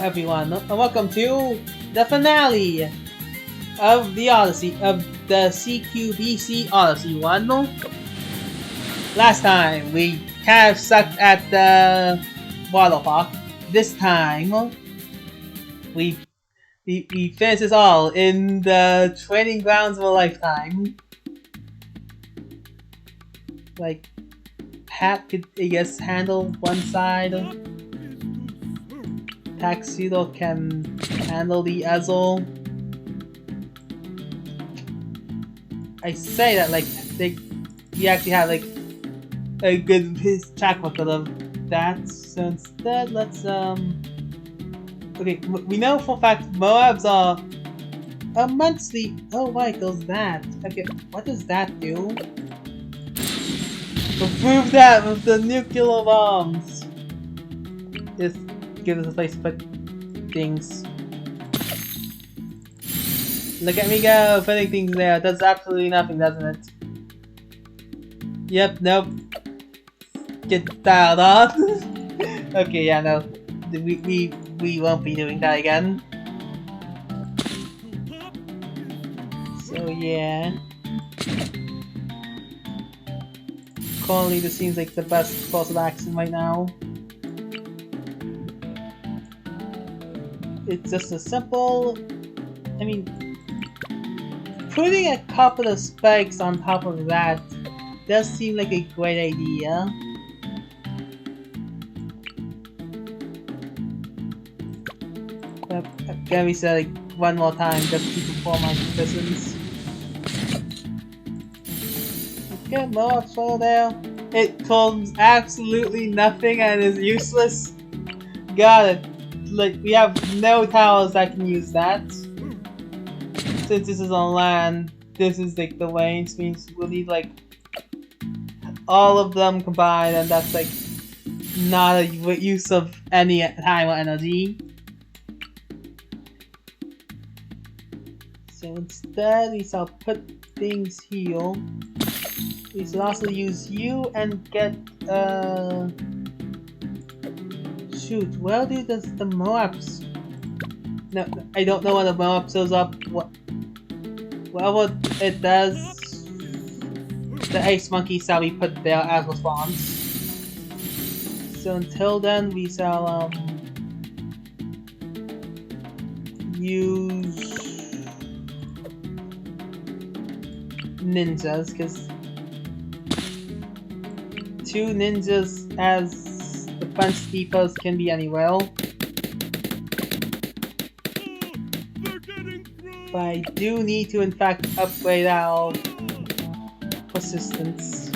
everyone, and welcome to the finale of the Odyssey, of the CQBC Odyssey 1. Last time, we kind of sucked at the water park. This time, we finished this all in the training grounds of a lifetime. Like, Pat could, I guess, handle one side. Tuxedo can handle the Ezel. I say that like we actually have like a good track record of that. So instead, let's okay, we know for a fact Moabs are immensely. Oh right, there's that. Okay, what does that do? Prove that with the nuclear bombs. Just give us a place to put things. Look at me go, putting things there. Does absolutely nothing, doesn't it? Yep, nope. Get dialed off. Okay, yeah, no. We won't be doing that again. So yeah. Currently, this seems like the best course of action right now. It's just a simple. I mean, putting a couple of spikes on top of that does seem like a great idea. But again, we said like one more time just to perform my positions. Okay, more throw there. It comes absolutely nothing and is useless. Got it. Like, we have no towers that can use that. Since this is on land, this is like the range, means we'll need like all of them combined, and that's like not a use of any time or energy. So instead, we shall put things here. We should also use you and get shoot, where do the Moabs? No, I don't know what the Moab shows up. What it does, the ice monkey shall be put there as response. So until then, we shall use ninjas, because 2 ninjas as defense keepers can be anywhere. But I do need to in fact upgrade our persistence.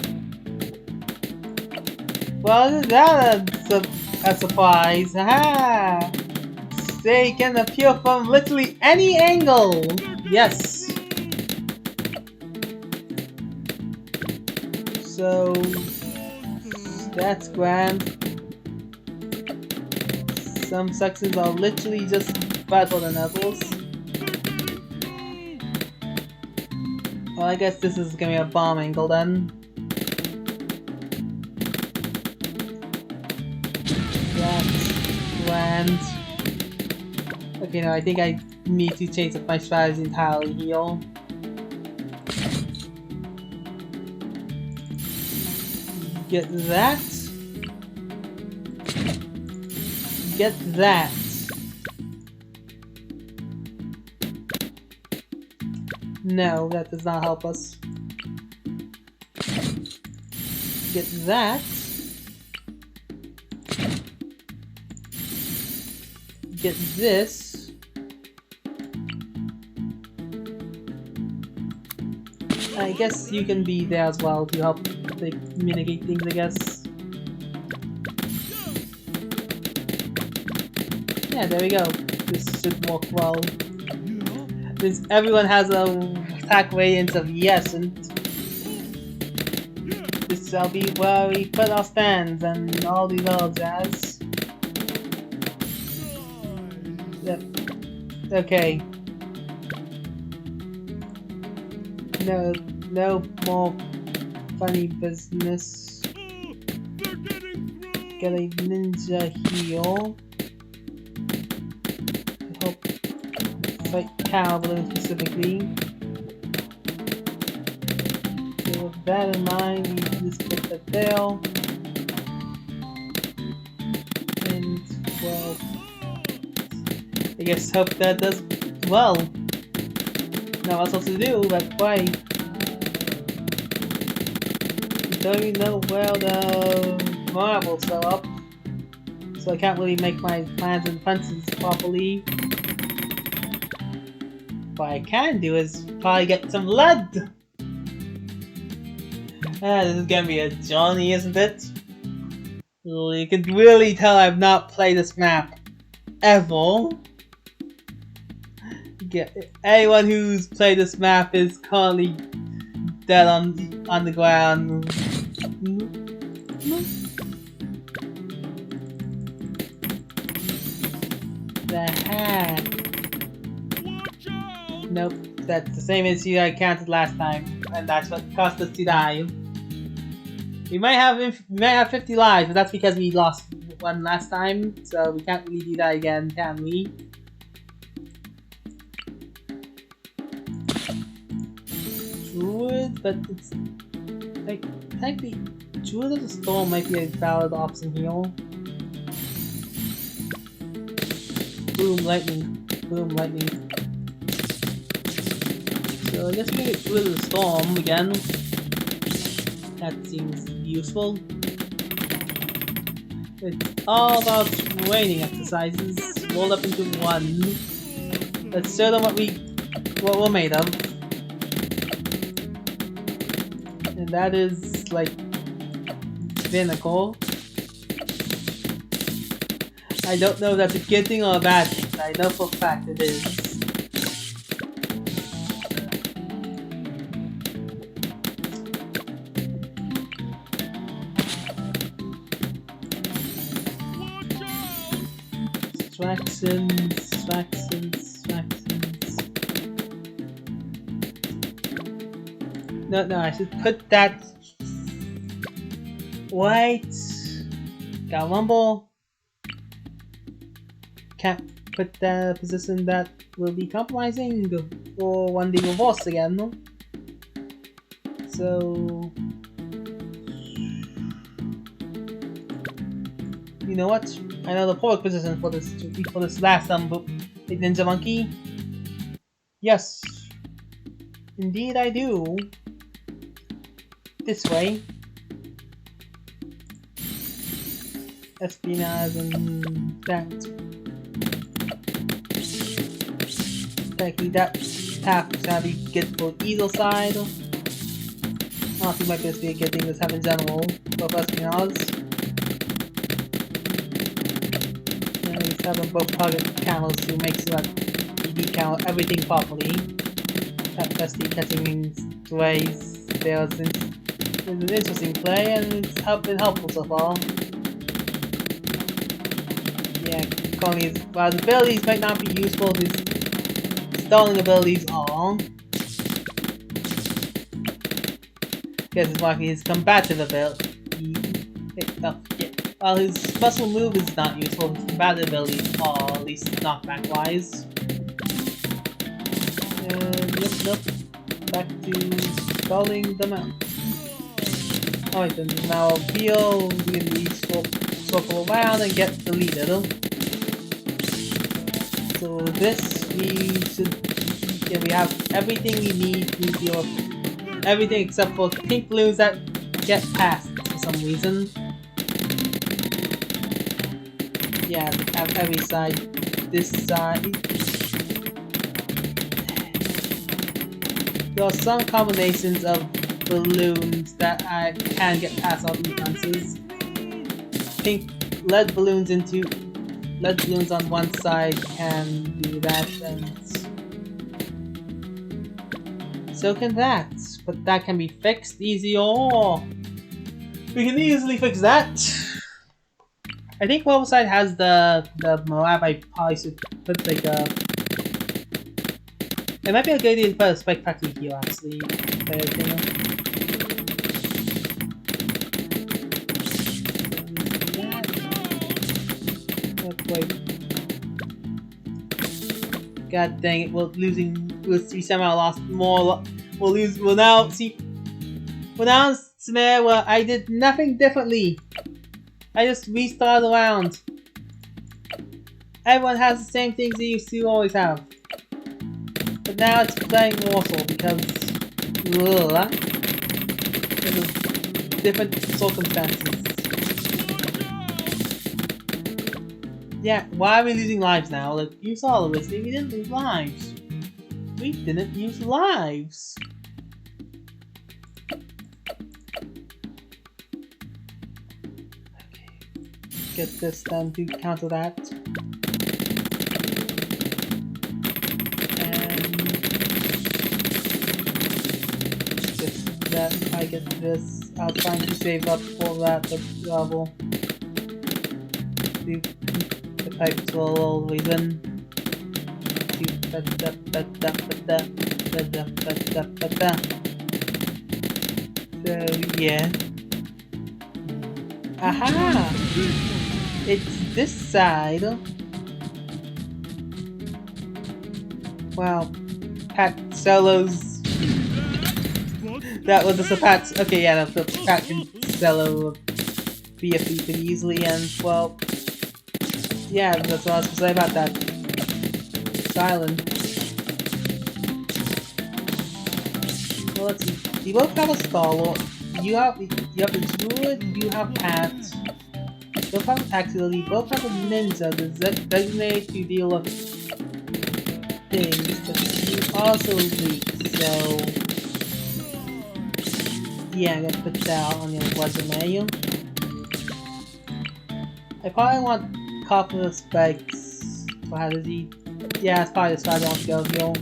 Well, isn't that a surprise? Haha! They can appear from literally any angle! Yes! So that's grand. Some sections are literally just battle than others. Well, I guess this is gonna be a bomb angle then. That's grand. Okay, no, I think I need to change up my strategy entirely here. Get that. Get that. No, that does not help us. Get that. Get this. I guess you can be there as well to help like mitigate things, I guess. Yeah, there we go. This should work well. Since everyone has a attack radius of yes, and this shall be where we put our stands and all these other jazz. Yep. Okay. No more funny business. Get a ninja here. like cow balloon specifically. So with that in mind, we just put that there. And well, I guess hope that does well. Not what's else to do, but why? Don't even know where the marbles go up, so I can't really make my plans and punches properly. What I can do is probably get some lead! This is gonna be a journey, isn't it? You can really tell I've not played this map ever. Anyone who's played this map is currently dead on the ground. The heck? Nope, that's the same issue I counted last time, and that's what cost us to die. We might have 50 lives, but that's because we lost one last time, so we can't really do that again, can we? Druid, but it's like technically Druid of the Storm might be a valid option here. Boom, lightning. Boom, lightning. So I guess we get Druid of the Storm again. That seems useful. It's all about training exercises rolled up into one. Let's show them what we're made of. And that is like vinegar. I don't know if that's a good thing or a bad thing, but I know for a fact it is. Distractions. No, I should put that. Wait. Got rumble. Can't put the position that will be compromising for one day reverse again. So. You know what? I know the perfect position for this last big ninja monkey. Yes, indeed I do. This way. Espionage and that. Technically, that path shall be good for either side. Honestly, might just be a good thing to have in general for espionage. Have them both target camels to make sure that you decount everything properly. Especially catching strays. There's an interesting play and it's been helpful so far. Yeah, Connie's while his abilities might not be useful, his stalling abilities are. Because it's likely his combative ability. While his special move is not useful, his combative abilities are, at least knockback-wise. Yep. Back to stalling them out. Alright then, now heal, we can circle around and get deleted. So this, we have everything we need to deal with everything except for pink balloons that get past for some reason. Yeah, have every side, this side. There are some combinations of balloons that I can get past all defenses. Pink lead balloons on one side can do that, and so can that. But that can be fixed easier. We can easily fix that. I think whatever side has the Moab, I probably should put like a. It might be a good idea to put a spike factory here, actually. God dang it, we somehow lost more. We'll now see. We're now in a scenario where I did nothing differently. I just restarted the round. Everyone has the same things they used to always have. But now it's playing Warsaw because of different circumstances. Yeah, why are we losing lives now? Like, you saw the listing, we didn't lose lives. We didn't use lives. Okay. Get this done to counter that. That I get this. I was trying to save up for that level. The pipes will always win. So yeah. Aha! It's this side. Wow. Pat Solos. That was just a patch. Okay, yeah, that's a patch and solo BFB pretty easily, and well, yeah, that's what I was to say about that. Silent. Well, let's see. You both have a Star-Lord. You have a Druid. You have Pat. You both have actually. You both have a Ninja that's designated to deal with things, but you also leak. So. Yeah, I'm gonna put that on your resume. I probably want Copper Spikes. For how does he? Yeah, it's probably the side I want to go heal.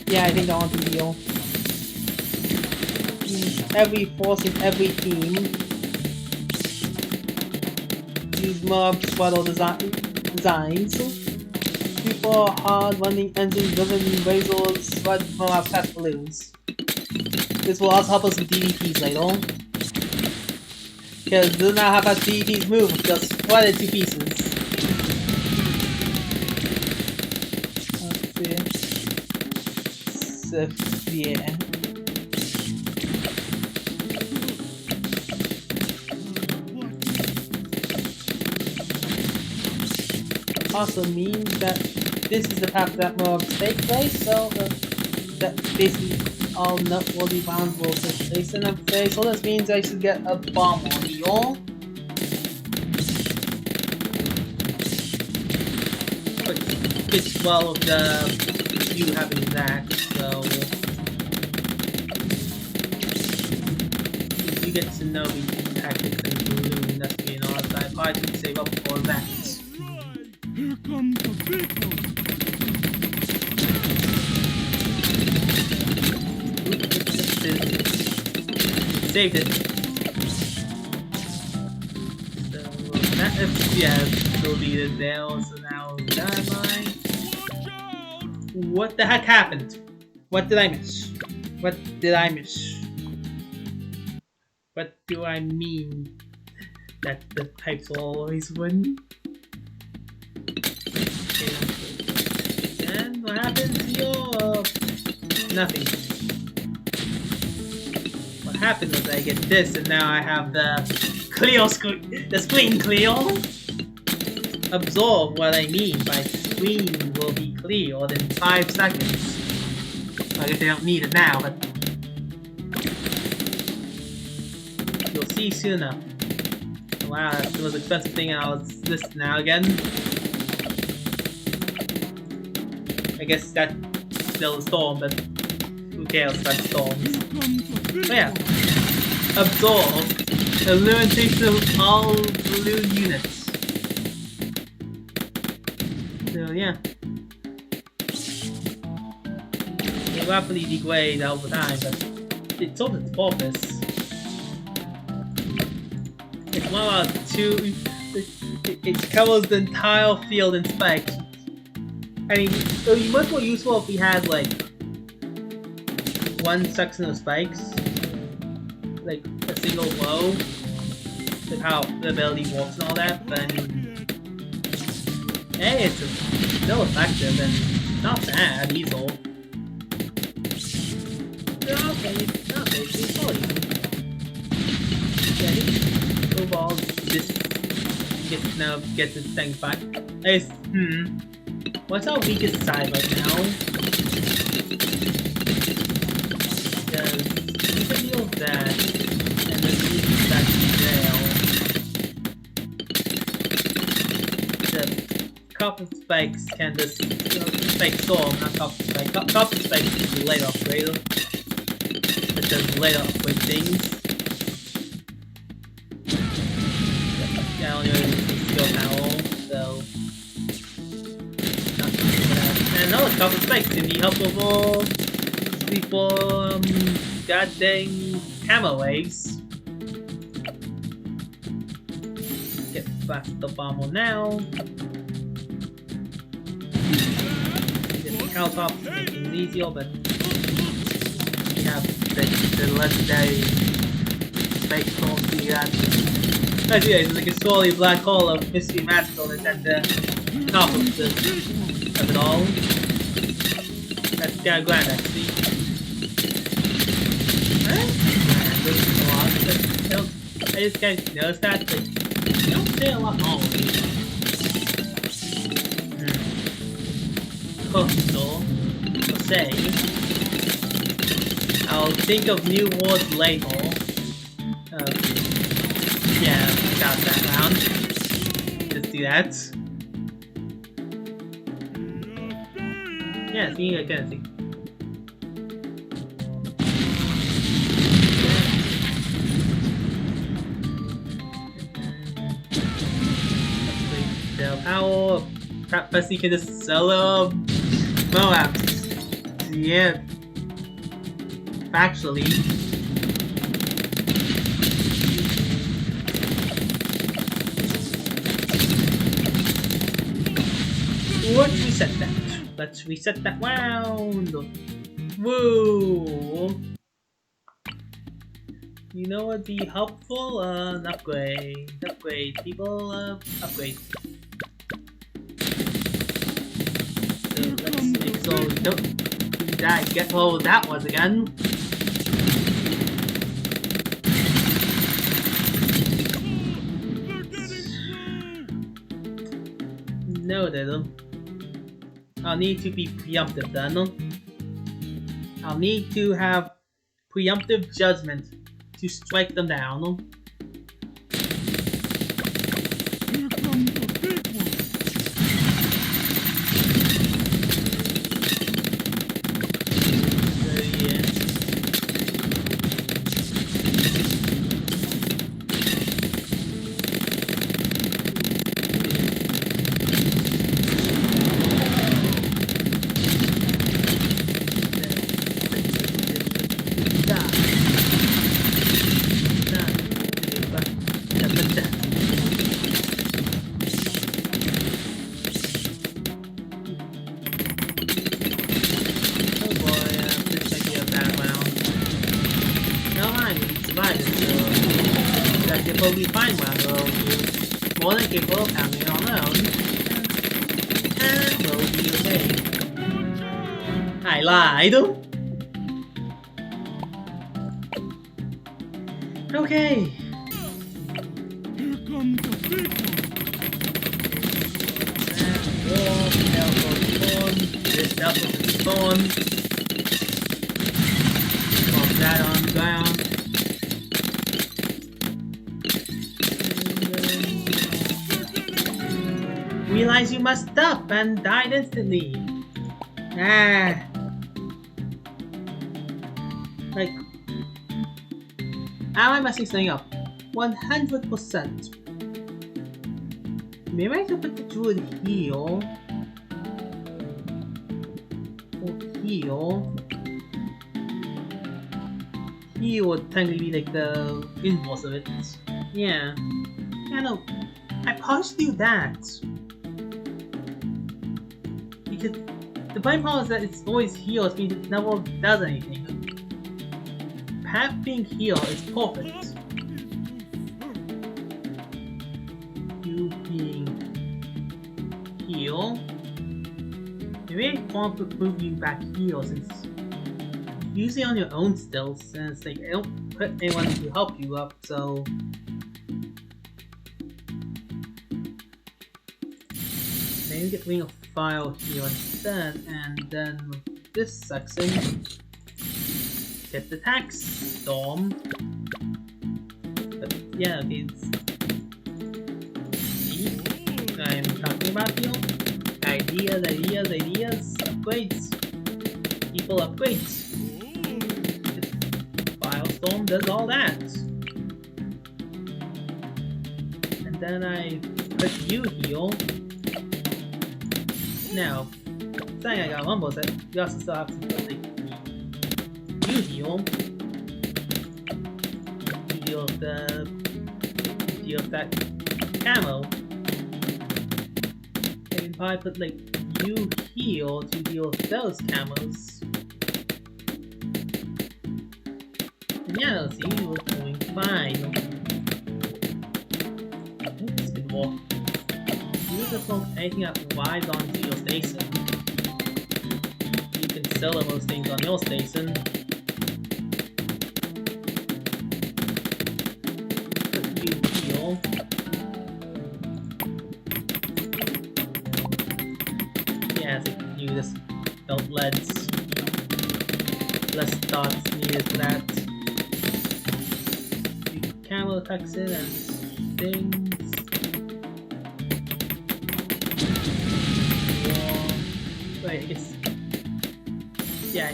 Yeah, I think I want to heal. Every force in every team. Use mob swaddle designs. Super hard running engine driven razors run from our past balloons. This will also help us with DDPs later. Because this is not how fast DDPs move, it's just split into pieces. Let's see. So, yeah. Also means that this is the path that more take place, so that basically all noteworthy bounds will take place in that phase. So this means I should get a bomb on y'all. Which fits well with you having that, so you get to know the tactics and balloon that's being honest. I probably should save up for that. Here come the people! Saved it. So that deleted there, so now dynamite. What the heck happened? What did I miss? What did I miss? What do I mean that the pipes will always win? And what happened to your nothing? What happened was I get this, and now I have the clear screen, the screen clear. Absorb what I mean by screen will be clear in 5 seconds. I guess I don't need it now, but you'll see soon enough. Wow, that's the most expensive thing I was listing now again. I guess that's still a storm, but who cares about storms? But yeah, absorb elimination of all balloon units. So yeah, it rapidly degrades over time, but it serves its purpose. It's one out of 2. It covers the entire field in spikes. I mean, it would be much more useful if we had like 1 section of spikes, like a single row. But how the ability works and all that, but I mean, hey, it's still effective and not bad either. Okay, it's probably yeah, I think overall this gets its thing back. What's our weakest side right now? Because we can deal with that, and then we can back to jail. The copper spikes can just spike storm, not copper spike. Copper spikes is the later upgrade. It does later upgrade things. Yeah, only skill power, so. And another copper spikes can be helpful for goddamn hammer waves. Get past the bomber now. Get the cow top to make things easier, but we have the legendary spike storm to do that. But yeah, it's like a swirly black hole of mystery magical that's at the top of it all. That's kind of grand, actually. I just kind of noticed that, but they don't say a lot normally. Coastal, per se. I'll think of new words later. Yeah, got that round. Just do that. Yeah, see, I can see. Power. Perhaps you can just solo Moabs. Yeah. Actually. Let's reset that. Let's reset that round. Woo! You know what would be helpful? An upgrade. Upgrade. People, upgrade. So let's make sure we don't die. Get what that was again. No, they don't. I'll need to be preemptive then. I'll need to have preemptive judgment to strike them down. Here comes the big one. So yeah. Will be fine while we'll do more than capable of handling it on our own, and we'll be okay. I lied! Okay. Here comes the big one. This Delta spawn. Pop that on the ground. Realize you messed up and died instantly. Like, am I messing something up? 100%. Maybe I can put the druid here. Or here. Here would technically be like the inverse of it. Yeah. Yeah, no. I probably should do that. Because the funny part is that it's always here, which means it never does anything. Path being here is perfect. you being heal. Maybe I want to move you back heal since you're usually on your own still, since like I don't put anyone to help you up, so maybe get ring of file here instead, and then with this section get the tax storm. But yeah, okay, see, I'm talking about you. Ideas, upgrades. People upgrades. Firestorm does all that. And then I put you heal. Now, saying I got Rumble set, you also still have to put like you heal. You deal with that camo. If I put like you heal to deal with those camos, and yeah, see, we're doing fine. It's good war. You just want anything that arrives onto your station. You can sell those things on your station. Put you heal. Yeah, so you just don't less thoughts needed for that. You camo tucks in and things. Wait, I guess. Yeah,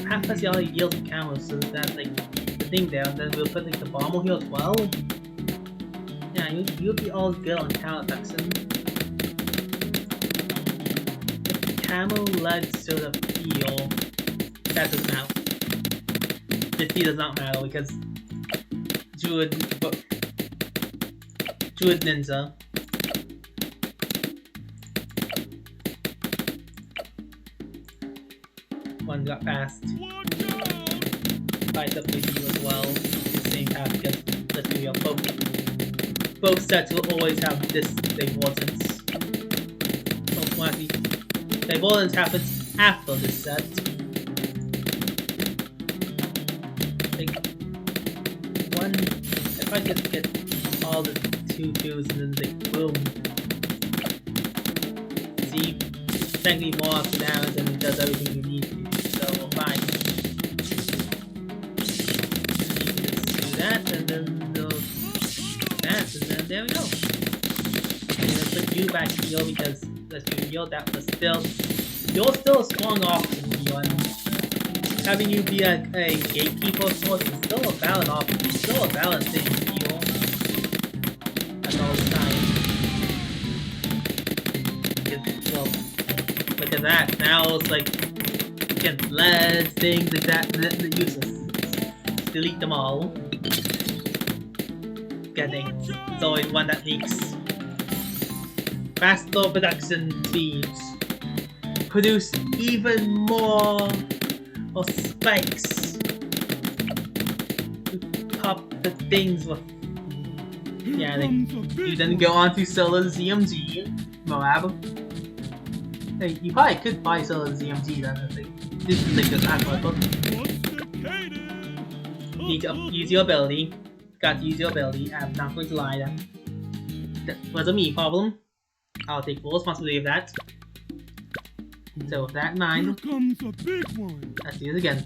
half plus y'all yields of camo, so that's like the thing there, and then we'll put like the bomber here as well. Yeah, you'll be all good on camo tucks in. Camo led sort of heal. That doesn't matter. 50 does not matter because Druid Ninja. One got past. Fight up with you as well. The same path because let's be real, both sets will always have this importance. The avoidance happens after this set. Like, if I just get all the 2-2s and then like boom. See, technically more after damage and it does everything you need to do, so we're fine. You can just do that and then that and then there we go. I'm gonna put you back here because let's be real, that was you're still a strong option, and having you be a gatekeeper of sorts is still a valid option, still a valid thing to heal at all the time. Because, well, look at that, now it's like, again, less things like that useless. Delete them all. Getting, it's always one that leaks. Faster production speeds. Produce even more of spikes to pop the things with. Yeah, you then go on to Solar ZMG, Moab. Hey, you probably could buy Solar ZMG then. I think this is like an advert. Need to use your ability. Got to use your ability. I'm not going to lie. That was a me problem. I'll take full responsibility of that. So with that in mind, Here comes a big one. let's do it again.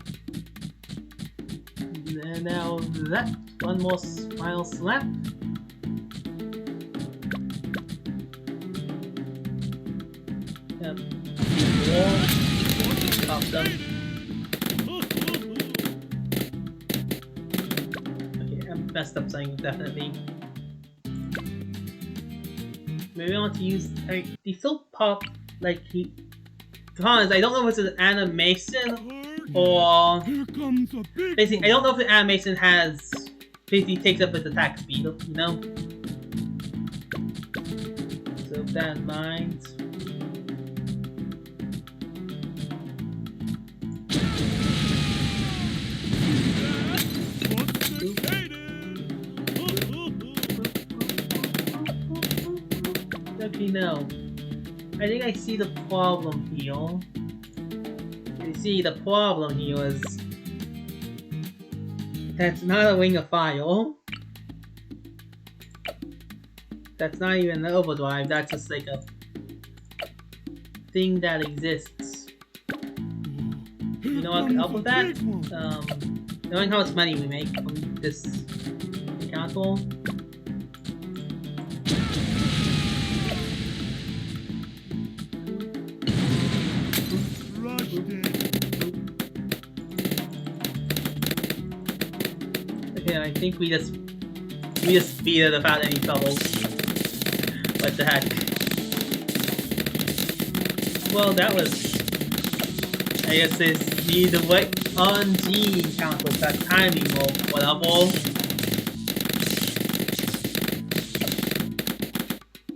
And now that one more smile slap. Yep. Pop them. Okay, I messed up something definitely. Maybe I want to use. They still pop like he. To be honest, I don't know if it's an animation or basically I don't know if the animation has basically takes up its attack speed, you know? So with that in mind. Okay, no. I think I see the problem here. You see, the problem here is that's not a ring of fire. That's not even an overdrive, that's just like a thing that exists. You know what can help with that? Knowing how much money we make from this console. Okay, I think we just beat it without any trouble. What the heck? Well, that was. I guess it's need to wait on G console that timing or whatever.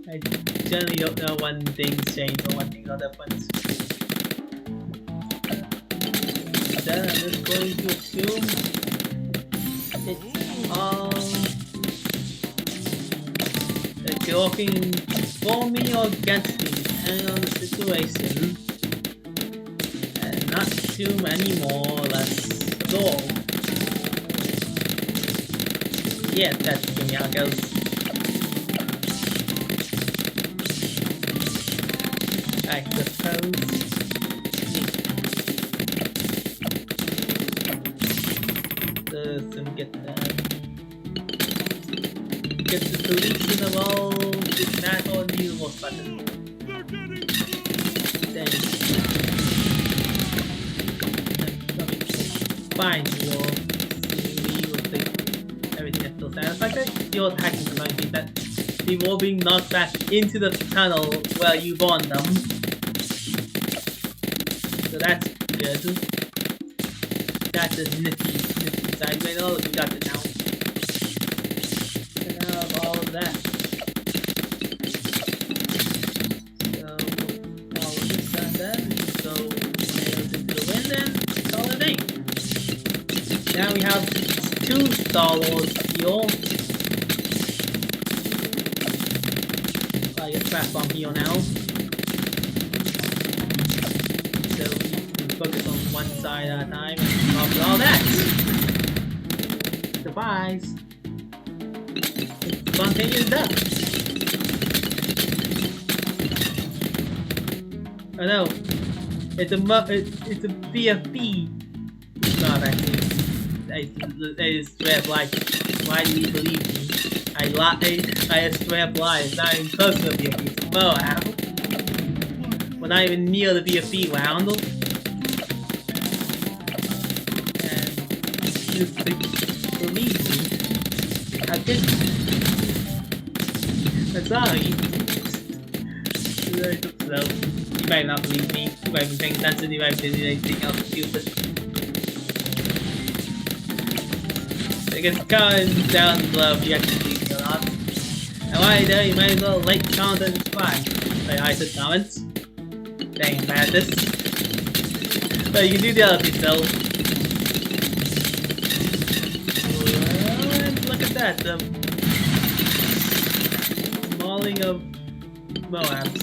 I generally don't know when things change or when things are different. Then I'm just going to assume it's all working for me or against me, depending on the situation. And not assume any more or less at all. Yeah, that's the how it goes. I suppose. Get the solution of all this matter on the remote button. Then fine, you'll think everything is still satisfactory. You're hacking the monkey that they will be knocked back into the tunnel where you born them. So that's good. That's a nifty side. Wait, oh, we got it now. And now all of that. So all of this and that. So nails into the wind and all the thing. Now we have two Star Wars here. I get trapped on here now. So we can focus on one side at a time and after all that. Surprise! It's spontaneous death. Oh no, it's a BFB. God, I just straight up lied. Why do you believe me? I straight up lied. It's not even close to the BFB. Oh, ow. We're not even near the BFB round. And just believe me. I didn't. I'm sorry. So, you might not believe me. You might be paying attention. You might be doing anything else stupid. I guess comment down below if you actually believe me or not. And while you're there, you might as well like, comment, and subscribe. Like I said, comments. Dang, I'm bad at this. But you can do the other piece though. And look at that, the mauling of Moabs.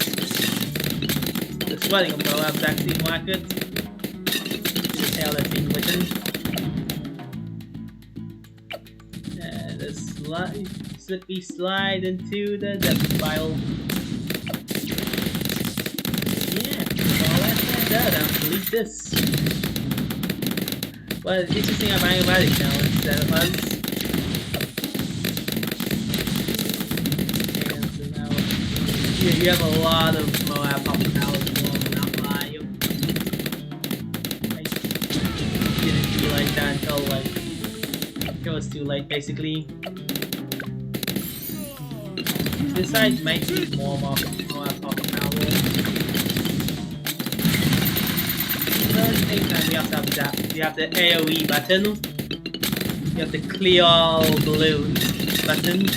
The sweating of Moabs actually more accurate. The tail that's being licked. And the slippy slide into the depth file. Yeah, all that's done. I'll delete this. Well, it's interesting I'm automatic now instead of us. And so now you have a lot of Moab popping out as well, not lie. I didn't feel like that until like it was too late basically. This side might need more Moab popping out. At the same time, we also have that. We have the AoE button. We have the clear all balloons button.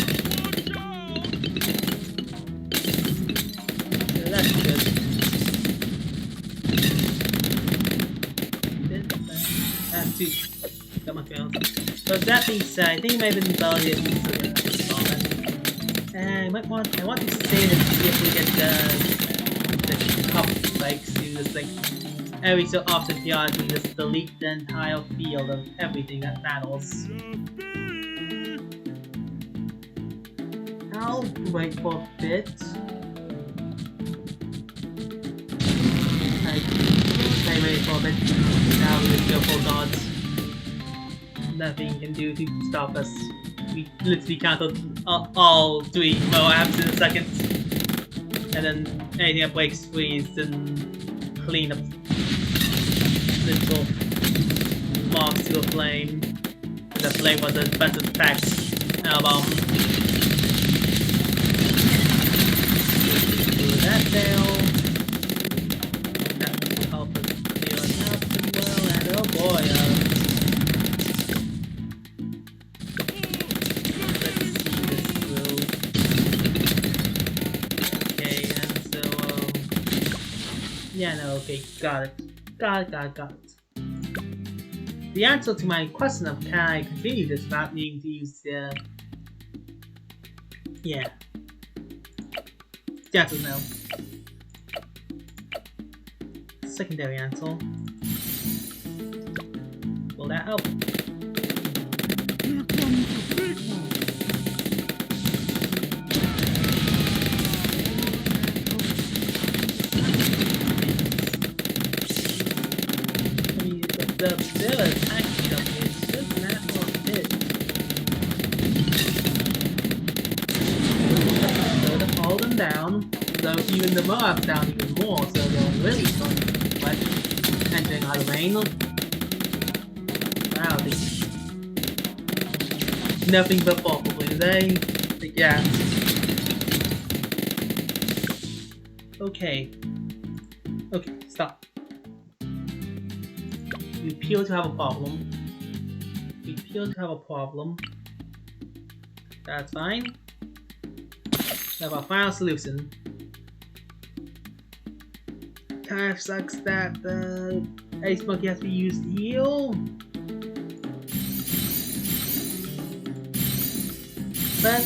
So that's good. That's two. Got my fails. So that being said, I think maybe the ability is installment. And I want to save it to see if we get the top spikes to just like every so often periodically just delete the entire field of everything that matters. I'll wait for a bit. I wait for a bit. Now we just go for gods. Nothing can do to stop us. We literally counted all 3 Moabs in a second. And then anything that breaks free is then clean up little marks to a flame. And the flame was a defensive attack bomb. Do that down. That will help us clear us out as well. And oh boy, yeah, no, okay, got it. Got it. The answer to my question of can I continue this without needing to use the... yeah. The answer is no. Secondary answer. Will that help? Here comes the big one. Still attacking them, it's just not what it is. So to hold them down, so even the Moabs down even more, so they'll really start entering our domain. Wow, nothing but probably, they? Yeah. Okay. Okay, stop. We appear to have a problem. That's fine. We have our final solution. Kind of sucks that the Ice Monkey has to be used to heal. But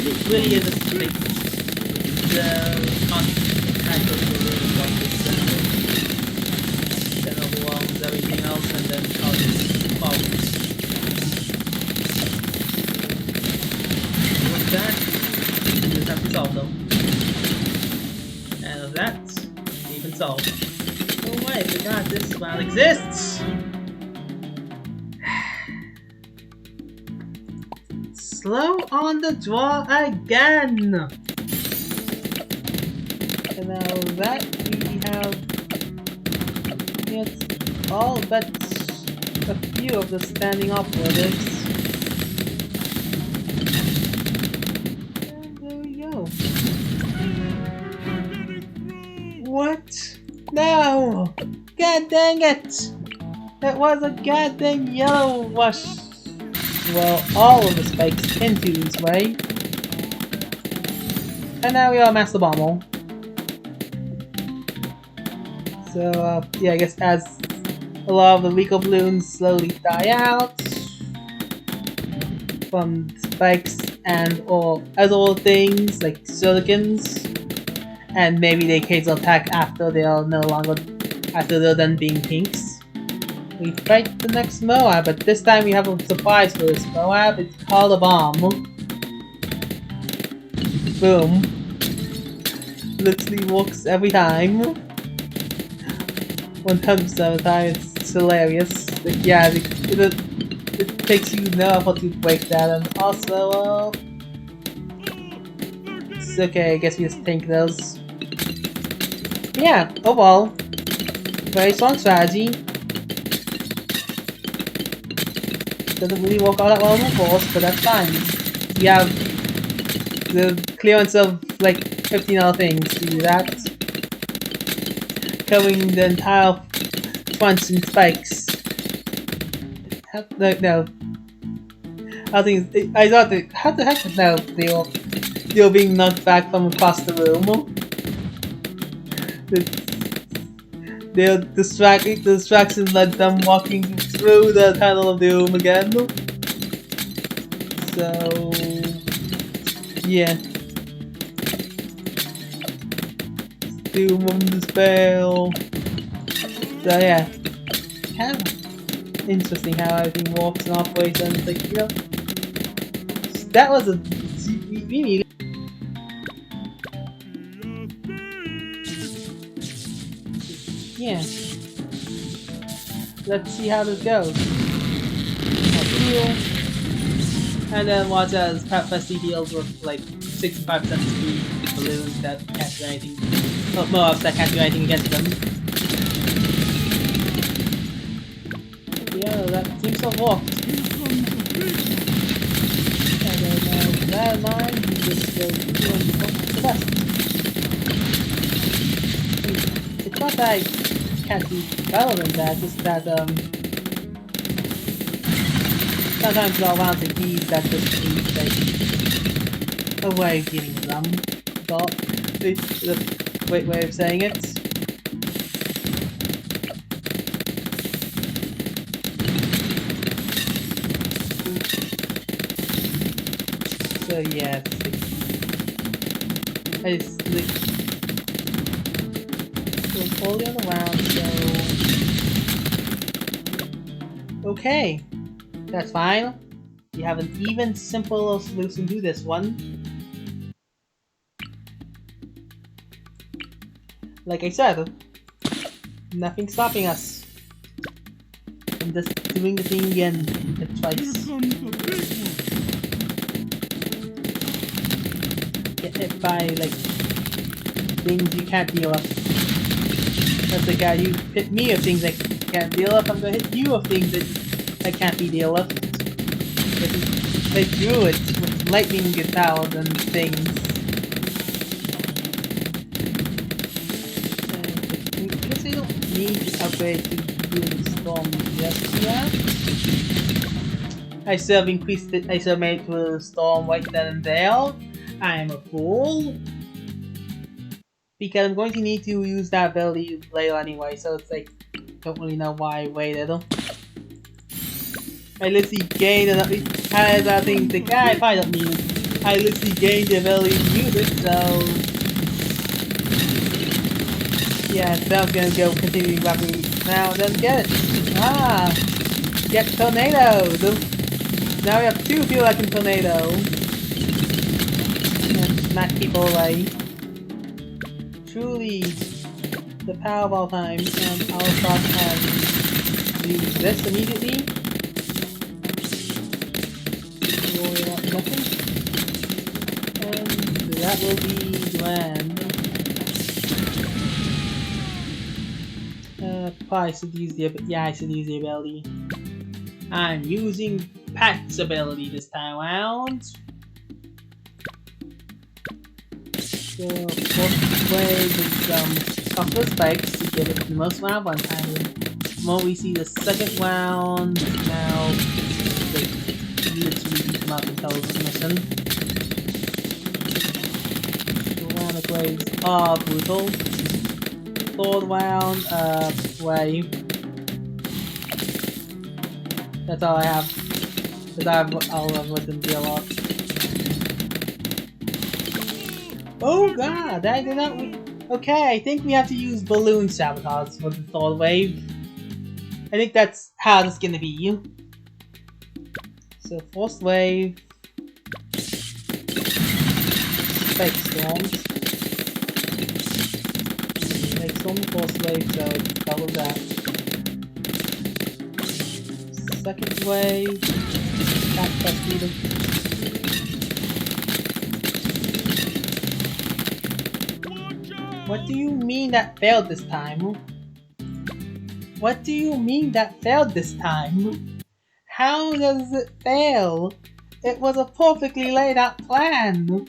it really is a like the constant attack of the room of this overwhelms everything else and then causes problems. With that, we just have to solve them. And with that, we can solve. Oh wait, I forgot this file exists! Slow on the draw again! And now that we have it's all but a few of the standing operatives. And there we go. What? No! God dang it! That was a goddamn yellow rush. Well, all of the spikes into this way. And now we are Master Bomber. So, yeah, I guess as a lot of the weaker balloons slowly die out from spikes and or other things like silicons, and maybe they occasionally attack after they are no longer, after they're done being pinks. We fight the next Moab, but this time we have a surprise for this Moab. It's called a bomb. Boom. Literally works every time. 100% of the time, it's hilarious. But yeah, it takes you no effort to break that, and also, it's okay, I guess we just tank those. Yeah, overall, very strong strategy. Doesn't really work all that well in force, but that's fine. You have the clearance of like 15 other things to do that. Covering the entire front in spikes. No. I thought that, how the heck no, they were being knocked back from across the room. The distraction led them walking through the tunnel of doom again. So Yeah. Doom of the spell. So yeah. Kind of interesting how everything works and operates and it's like, you know. That was a really. Yeah. Let's see how this goes. And then watch as Pat Festy deals with like 65% speed with balloons that can't do anything. Well, mobs that can't do anything against them. Yeah, that seems to have worked. And then with that in mind, you just go doing the best. It's not that I can't do better than that, just that sometimes I'll want to keys that just need like a way of getting them. But it's a great way of saying it. So yeah, it's like all the other round, so okay. That's fine. We have an even simpler solution to this one. Like I said, nothing stopping us from just doing the thing again twice. Get hit by like things you can't deal with. That's the guy you hit me with things I can't deal with. I'm gonna hit you with things that can't be dealt with. They do it with lightning guitars and things. I guess I don't need to upgrade to doing storm just yet. I still have increased it, I still made it to a storm right then and there. I am a fool. Because I'm going to need to use that ability later anyway, so it's like, don't really know why I waited. I literally gained enough as I think the guy probably don't need it. I literally gained the ability to use it, so yeah, so I'm gonna go continue grabbing now and then get it. Ah, get tornadoes. Now we have two people that can tornado. And smack people away. Truly the power of all time, and I'll start and use this immediately. Worry about nothing. And that will be grand. Probably should use the I should use the ability. I'm using Pat's ability this time around. So first way with some tougher spikes to give it the most amount of runtime. The moment we see the second round, now like literally come out and tell us the mission. The round of waves are brutal. Third round, way. That's all I have. Because I'll have let them deal off. Oh god, I did not. Okay, I think we have to use balloon sabotage for the third wave. I think that's how it's gonna be. So first wave, spike storms. Spike storm the first wave, so it's double that. Second wave, attack plus speed. What do you mean that failed this time? What do you mean that failed this time? How does it fail? It was a perfectly laid out plan.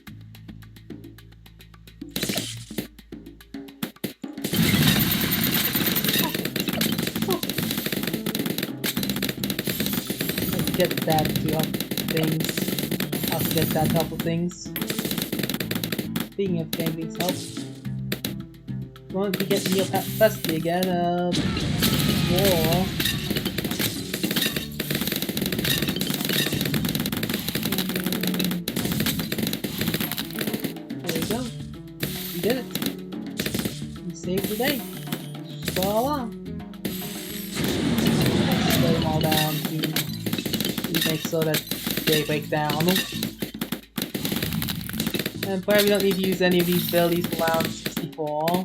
Let's get that to help things. I'll get that to help things. Speaking of getting things help. Want to get Neil Pat Festy again, war. did it. We saved the day. Voila. Let's slow them all down to make sure that they break down. And probably don't need to use any of these abilities for round 64.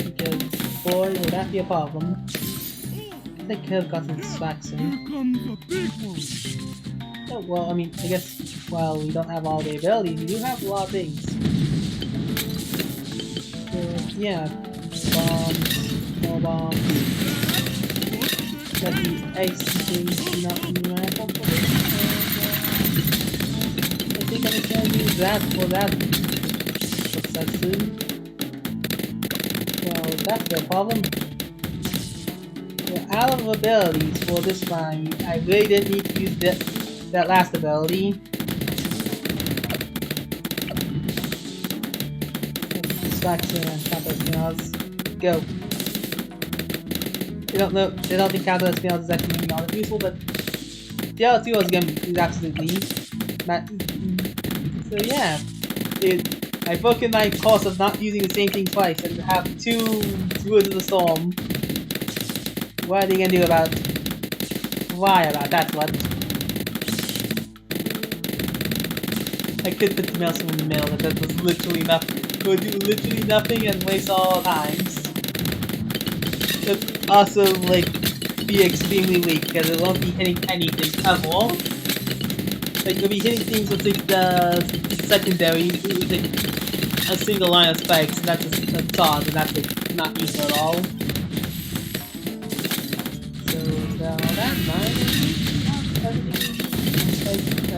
Because, boy, would that be a problem. They could have gotten distraction. Here comes a big one. Oh, well, I mean, I guess, well, we don't have all the abilities. We do have a lot of things. So, yeah. Bombs. More bombs. Got the ice things not in the rifle for this. I think I'm just gonna use that for that. What's that soon? Well, that's the problem. Well, out of abilities for this one, I really didn't need to use that last ability. Distraction and counter spells. Go. I don't think counter spells is actually not useful, but the other two is absolutely. So yeah, I broke in my course of not using the same thing twice and have two Woods of the Storm. What are they gonna do about it? Why about that one? I could put the mouse in the middle, but that was literally nothing. Would do literally nothing and waste all times. But also, like, be extremely weak because it won't be hitting anything at all. Like, it'll be hitting things with like the secondary, like a single line of spikes, and that's a charge, and that's like, not useful at all. So, that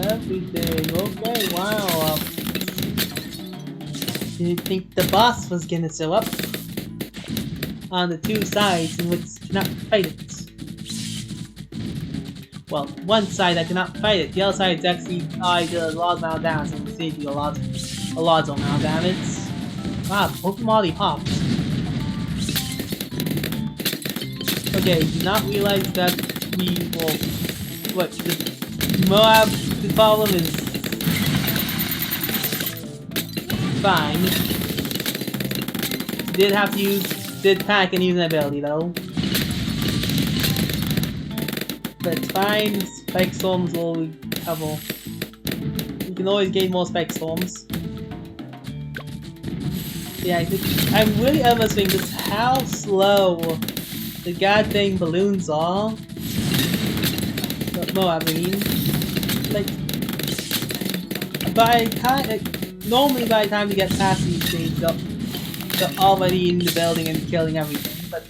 everything. Okay, wow. Didn't think the boss was gonna show up on the two sides in which cannot fight it. Well, one side I cannot fight it, the other side is actually I did a large amount of damage and saved you a large amount of damage. Wow, Pokemon already popped. Okay, did not realize that we will. What? The Moab, the problem is fine. Did panic and use an ability though. But it's fine, Spike Storms will recover. You can always gain more Spike Storms. Yeah, I'm really underestimating just how slow the goddamn balloons are. Moab, I mean. Like, normally by the time you get past these things, they're already in the building and killing everything, but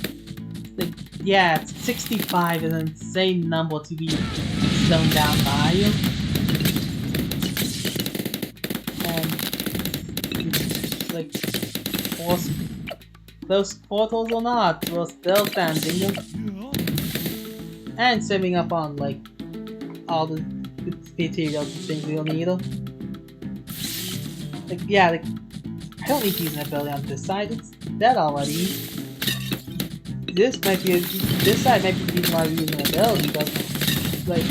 like, yeah, 65 is an insane number to be slowed down by. And it's like, those portals or not, we're still standing. And saving up on like all the materials and things we'll need. Like, yeah, like, I don't need to use an ability on this side, it's dead already. This side might be the reason why we're using an ability, but like,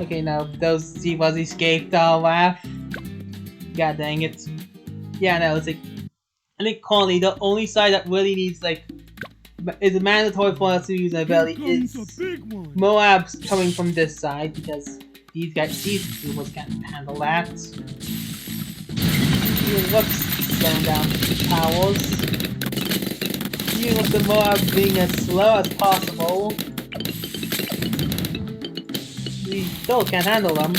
okay, now those Zebras escaped our wrath. God dang it. Yeah, no, it's like, I think currently the only side that really needs like is a mandatory for us to use an ability is Moab's coming from this side because these people can't handle that. Whoops, slowing down towers. Even with the Moab being as slow as possible, we still can't handle them.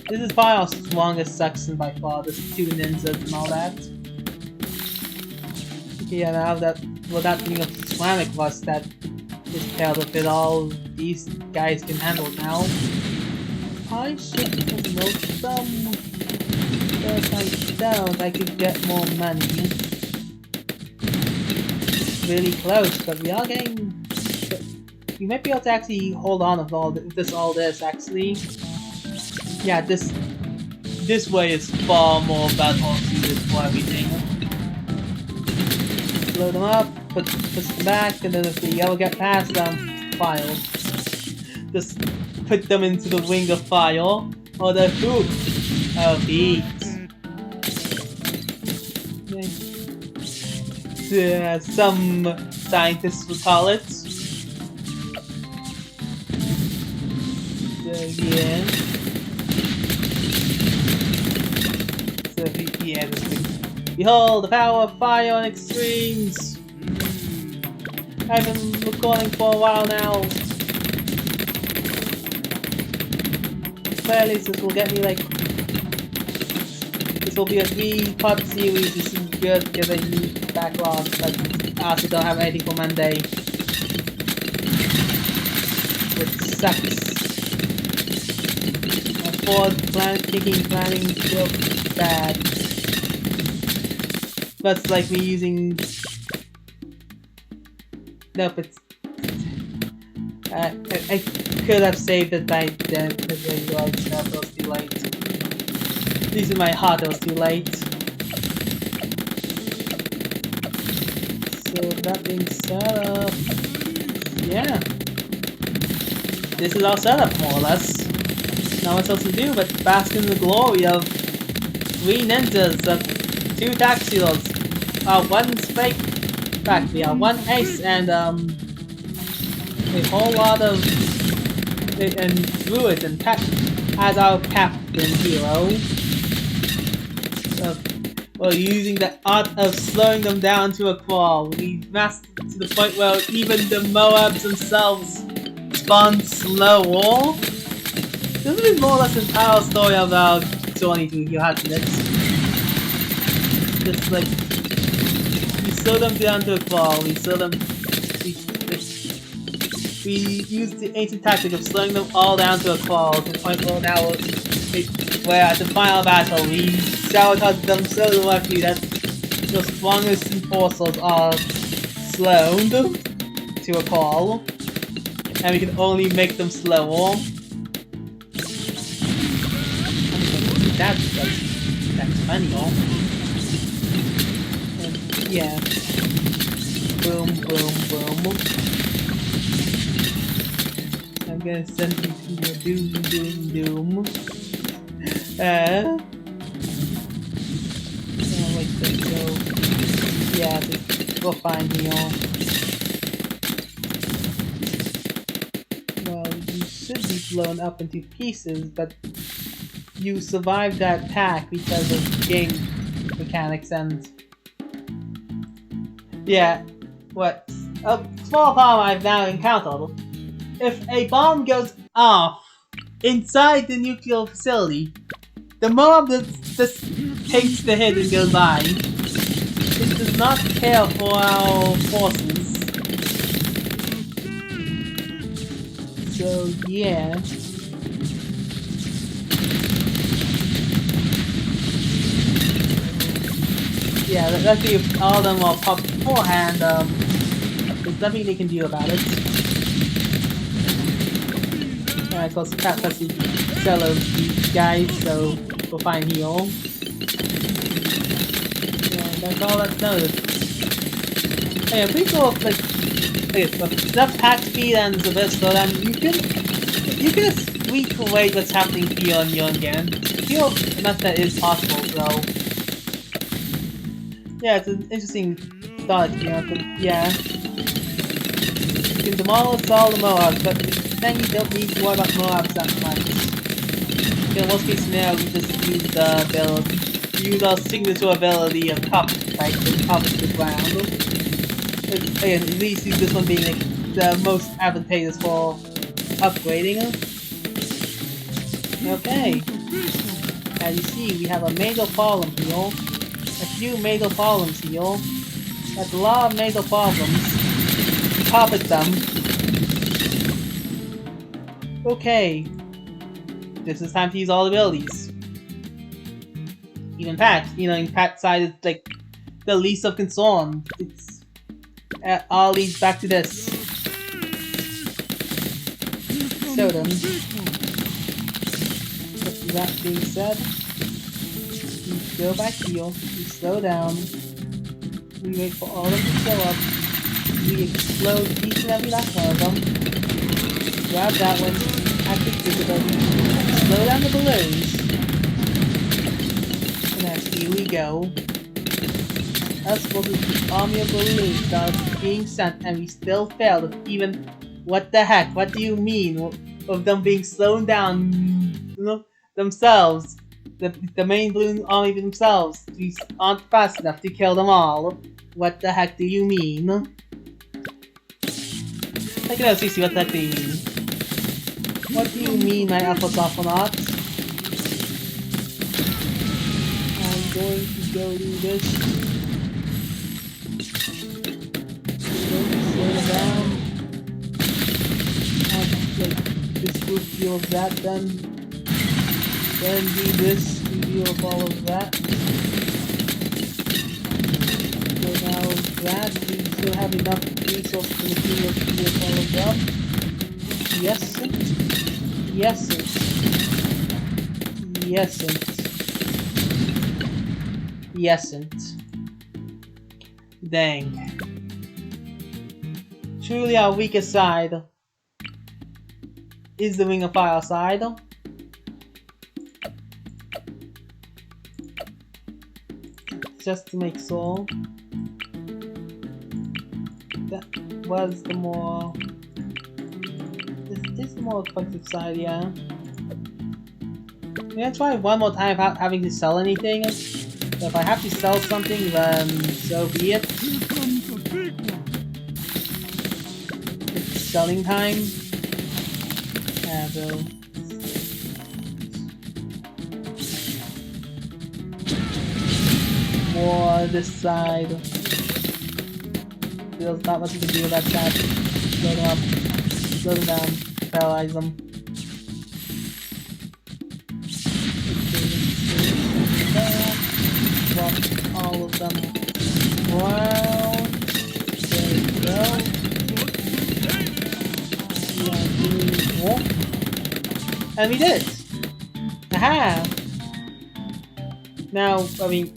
This is probably our strongest section by far, the two ninjas and all that. Okay, yeah, now that, without being a ceramic rust that is paired with it all, these guys can handle it now. I should promote them. If I don't, I could get more money. Really close, but we are getting... We might be able to actually hold on with all this actually. Yeah, this way is far more better suited for everything. load them up, push them back, and then if the yellow get past them, file. Just put them into the wing of fire, or the hoop of heat. Some scientists would call it. So yeah. So yeah, this thing. Behold the power of fire on extremes! I've been recording for a while now. Clearly this will get me like... This will be a 3-part series, this is good because I need backlog, but I also don't have anything for Monday. Which sucks. My forward planning feels bad. That's like me using... Nope, it's... I could have saved it by then, because I realized that it was too late. At least in my heart it was too late. So that being set up... Yeah. This is our setup, more or less. Not much else to do but bask in the glory of 3 ninjas, of 2 taxilos, 1 fake factory, 1 ace, and a whole lot of druids and pet as our captain hero. We're using the art of slowing them down to a crawl. We've mastered to the point where even the Moabs themselves spawn slower. This is more or less the entire story of our journey to Yohatinets. Just like, we slow them down to a crawl, we slow them... We use the ancient tactic of slowing them all down to a crawl to the point where now where at the final battle we sabotage them so lucky that the strongest enforcers are slowed to a crawl, and we can only make them slower. That's funny, huh? And yeah. Boom, boom, boom. I'm gonna send you to your doom. Wait, so yeah, we'll find here. Well, you should be blown up into pieces, but you survived that attack because of game mechanics and... Yeah, what? A small problem I've now encountered. If a bomb goes off inside the nuclear facility, the mob just takes the hit and goes by. It does not care for our forces. So yeah. Yeah, luckily if all of them will pop beforehand, there's nothing they can do about it. And of course, Cat has to solo these guys, so we'll find heal. And that's all that's noted. Yeah, pretty cool if, like, with enough attack speed and the best slowdown, you can just squeak away what's happening here on your again. I feel enough that is possible, so... Yeah, it's an interesting thought, you know, but yeah. You can demolish all the Moabs, but then you don't need to worry about Moabs that much. In the worst case scenario, we just use the ability, use our signature ability of Cup, right, to top the ground. Again, at least use this one being like the most advantageous for upgrading. Okay. As you see, we have a major problem here. A few major problems here. That's a lot of major problems. Pop at them. Okay. This is time to use all the abilities. Even Pat, you know, in Pat's side is like the least of concern. It's all leads back to this. So then, with that being said, you go back here, you slow down, We wait for all of them to show up. We explode each and every last one of them. Grab that one, active visibility, slow down the balloons. And actually, here we go. That's what the army of balloons that are being sent, and we still failed. Even, what the heck? What do you mean of them being slowed down? You know, themselves, the main balloon army themselves, these aren't fast enough to kill them all. What the heck do you mean? Check it out, CC. What the heck do you mean? What do you mean, my Alpha-Sophonaut? I'm going to go do this. Slow it down. And like this group deal of that, then do this to deal with all of that. So now that we still have enough resources and material to deal with all of them. Yes. Yesn't. Dang. Truly our weakest side is the Ring of Fire side. Just to make sure. That was the more... This is the more effective side, yeah. I'm gonna try one more time without having to sell anything. So if I have to sell something, then so be it. Here comes a big one. It's selling time. Yeah, so... More this side. There's not much you can do with that side. Slow them up. Slow them down. Paralyze them. Drop all of them. Wow. There we go. And we did it! Aha! Now, I mean,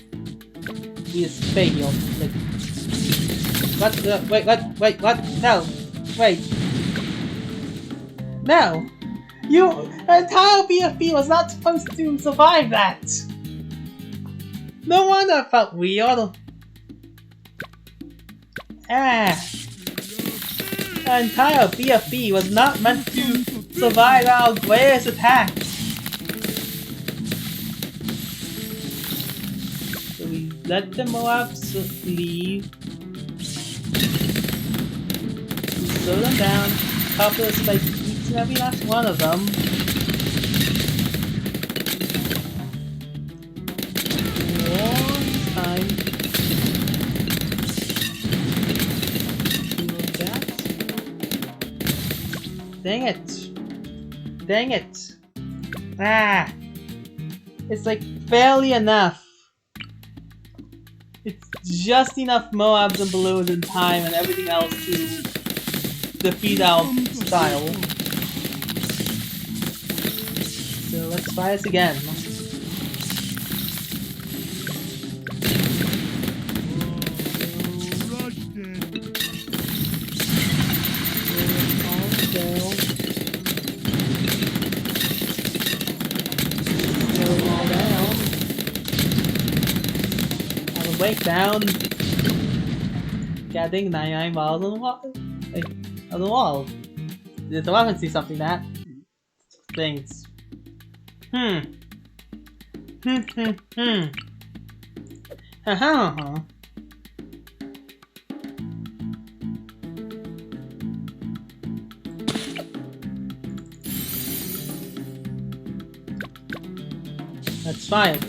we just failed. Like, what? Wait, what? No! Wait! No! You entire BFB was not supposed to survive that! No wonder I felt weird. Ah! The entire BFB was not meant to survive our greatest attack. So we let the Moabs leave. We slow them down, couple us like each and every last one of them. One time. Do that. Dang it. Dang it. Ah. It's like barely enough. It's just enough Moabs and balloons and time and everything else to defeat our style. So let's try this again. Wake down. Getting 99 miles on the wall. Like, on the wall. Did the weapon see something that? Things. Haha. That's fine.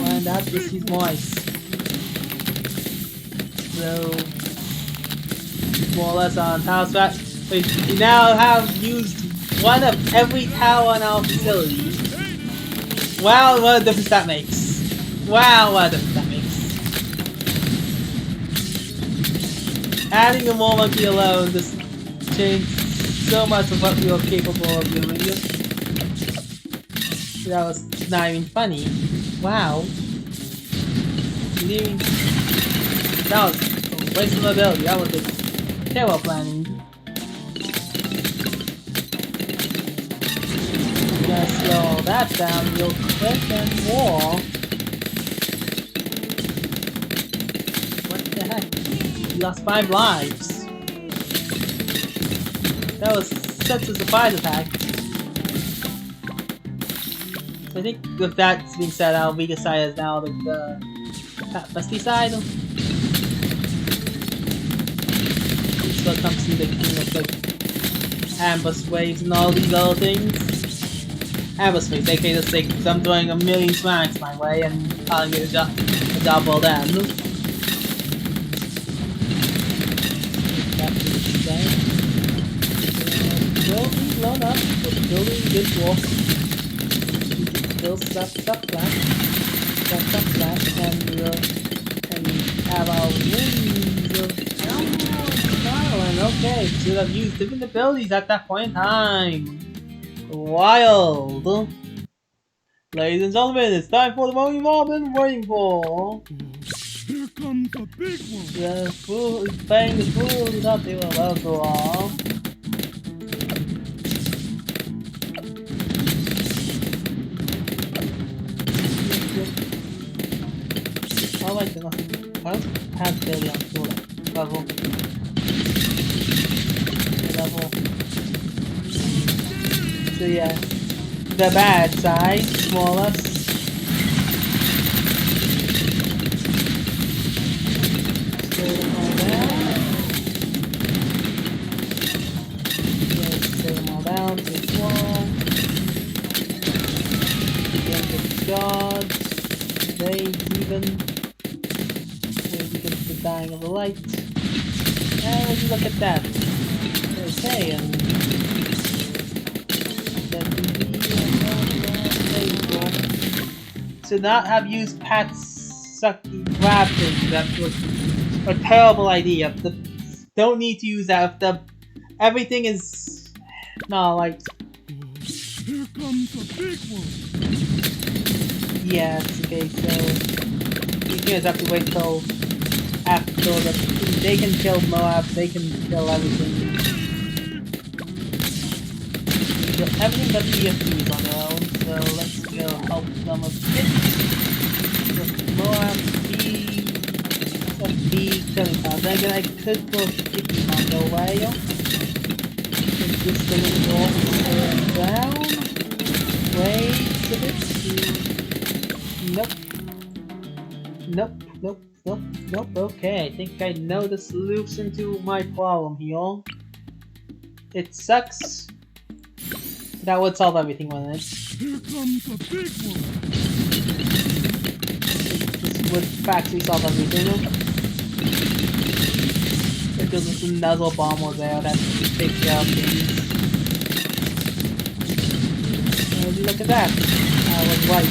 And that this is moist. So more or less on tower strat. We now have used one of every tower in our facility. Wow, what a difference that makes. Wow, what a difference that makes. Adding the more monkey alone just changed so much of what we were capable of doing. That was not even funny. Wow. leaving. That was a waste of ability. That was a terrible planning. Gonna slow that down real quick and more. What the heck? He lost 5 lives. That was such a surprise attack. I think with that being said, our weakest side is now the Busty side. So it comes to the king of like ambush waves and all these other things. Ambush waves, aka just like I'm throwing a million smacks my way and calling it a job well done. Will be blown up, but building good walk. Still stuff flash, and have our wings of and okay, should have used different abilities at that point in time. Wild! Ladies and gentlemen, it's time for the moment you've all been waiting for. Here comes the big one. The fool is playing the fool who thought they were about to go off. Oh my goodness, I don't have failure on level. So yeah, the bad side, smallest. Slow them all down. Slow them all down to the wall. Again with guards. Raids even. The dying of the light. And look at that. Okay, and to not have used Pat's sucky grab thing, that was a terrible idea. Don't need to use that if everything is not like. Here comes the big one. Yes, okay, so you guys have to wait till after they can kill Moab, they can kill everything. Kill everything but BFTs on their own, so let's go help them a bit. With Moab, B killing power. Then again, I could go sticky on their way. Just a little more down. Wait a bit. Nope. Okay, I think I know the solution to my problem here. It sucks. That would solve everything, wouldn't it? Here comes the big one. This would actually solve everything. If there was a nuzzle bomb was there, that would take care of things. And look at that. I was right.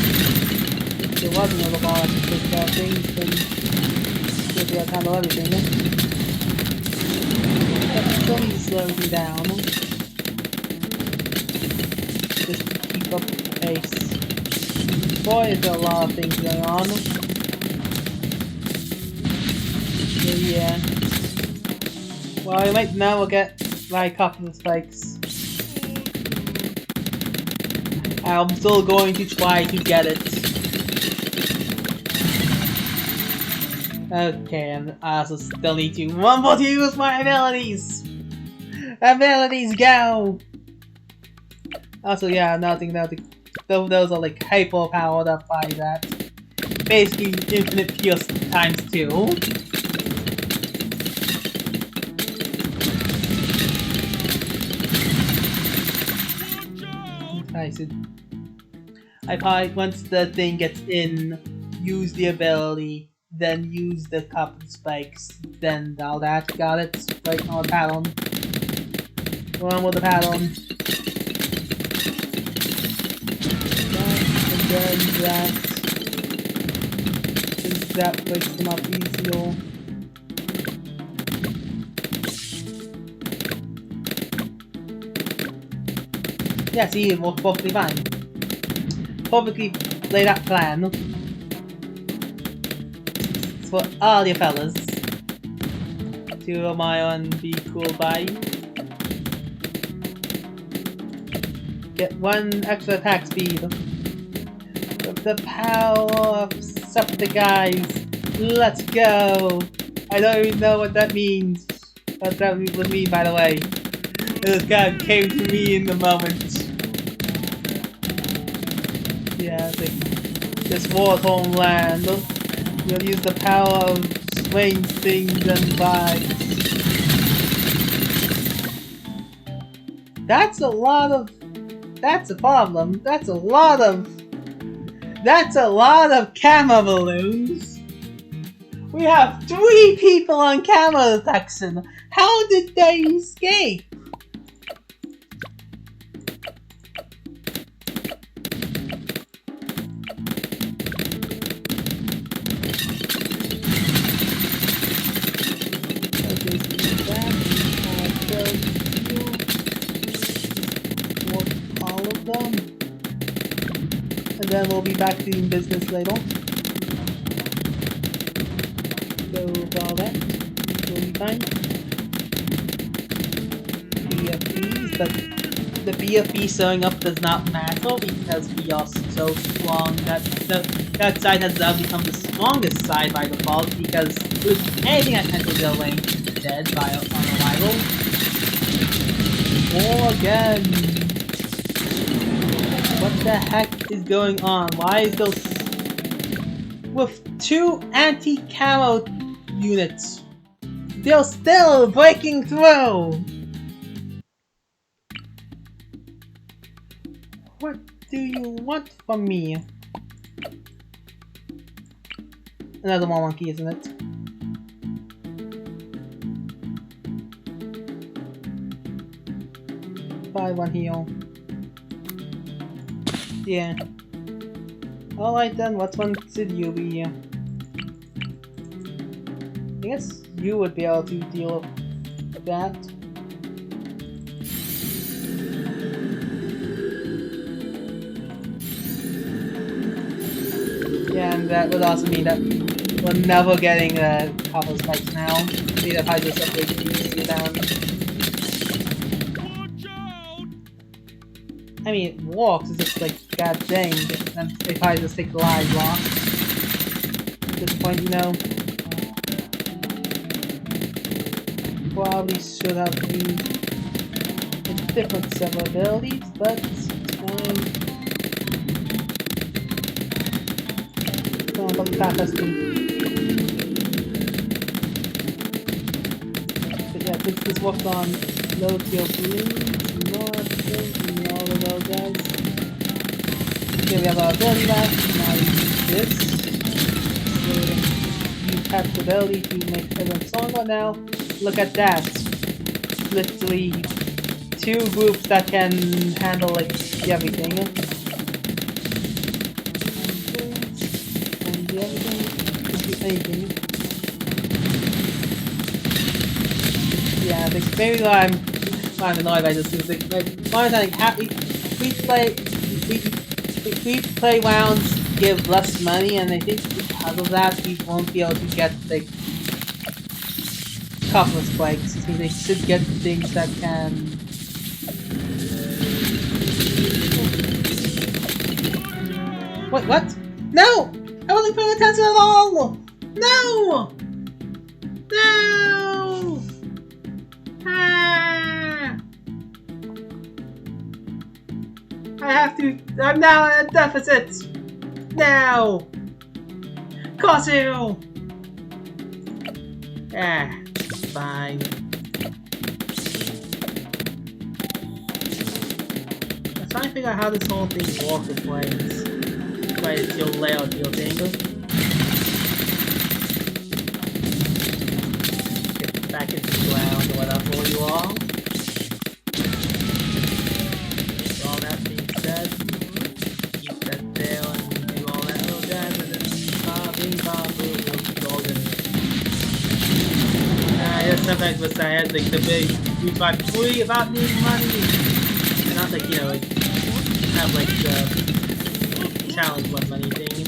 If there was another bomb that could take care of things, then we have to handle everything. But still need to slow everything down. Just to keep up the pace. Boy, is there a lot of things going on. So yeah. Well, I might now get my couple of spikes. I'm still going to try to get it. Okay, and I also still need to remember to use my abilities! Abilities, go! Also, yeah, nothing. Those are like hyper powered up by that. Basically, infinite pierce times 2. I probably, once the thing gets in, use the ability, then use the couple spikes, then all that. Got it? Right on the pattern. One with the pattern. And then that breaks them up easier. Yeah, see, it worked perfectly fine. Perfectly laid out plan. for all you fellas. 2 of my own be cool by. Get 1 extra attack speed. With the power of guys. Let's go! I don't even know what that means. What that would mean, by the way. It just kind of came to me in the moment. Yeah, it's like this war's homeland. You'll use the power of strange things and vibes. That's a lot of. That's a problem. That's a lot of camera balloons. We have 3 people on camera detection. How did they escape? And then we'll be back doing business later. So with all that, we'll be fine. BFBs, but the BFB showing up does not matter because we are so strong that that side has now become the strongest side by default because with anything that enters their lane is dead by on arrival. War again! What the heck is going on? Why is those... With 2 anti-camo units, they're still breaking through! What do you want from me? Another more monkey, isn't it? Buy 1 heal. Yeah. Alright then, what one should you be? I guess you would be able to deal with that. Yeah, and that would also mean that we're never getting the couple spikes now. See if I just upgrade the down. I mean, it walks, it's just like, god dang, and they probably just take the live block. At this point, you know. Probably should have used a different set of abilities, but don't look past us too. But yeah, this worked on low tier balloons, and all of those guys. Okay, we have our ability left. Now we use this. So you have the ability to make everyone stronger now. Look at that. Literally 2 groups that can handle like everything. And the other thing could be anything. Yeah, maybe I'm annoyed by this. Like, we play rounds give less money, and I think because of that we won't be able to get the couple of spikes. I mean, they should get things that can. Wait, what? No! I wasn't paying attention at all! No! No! Ah! I have to. I'm now at a deficit! Now! Caught you! Ah, fine. I'm trying to figure out how this whole thing works with planes. By your layout, your angle. Get back into the ground or whatever you are. With all that being said, keep that there and do all that little jazz and then golden. Yes, sometimes with I had like the big 353 about needing money. And not like, you know, like not like the challenge one money thing.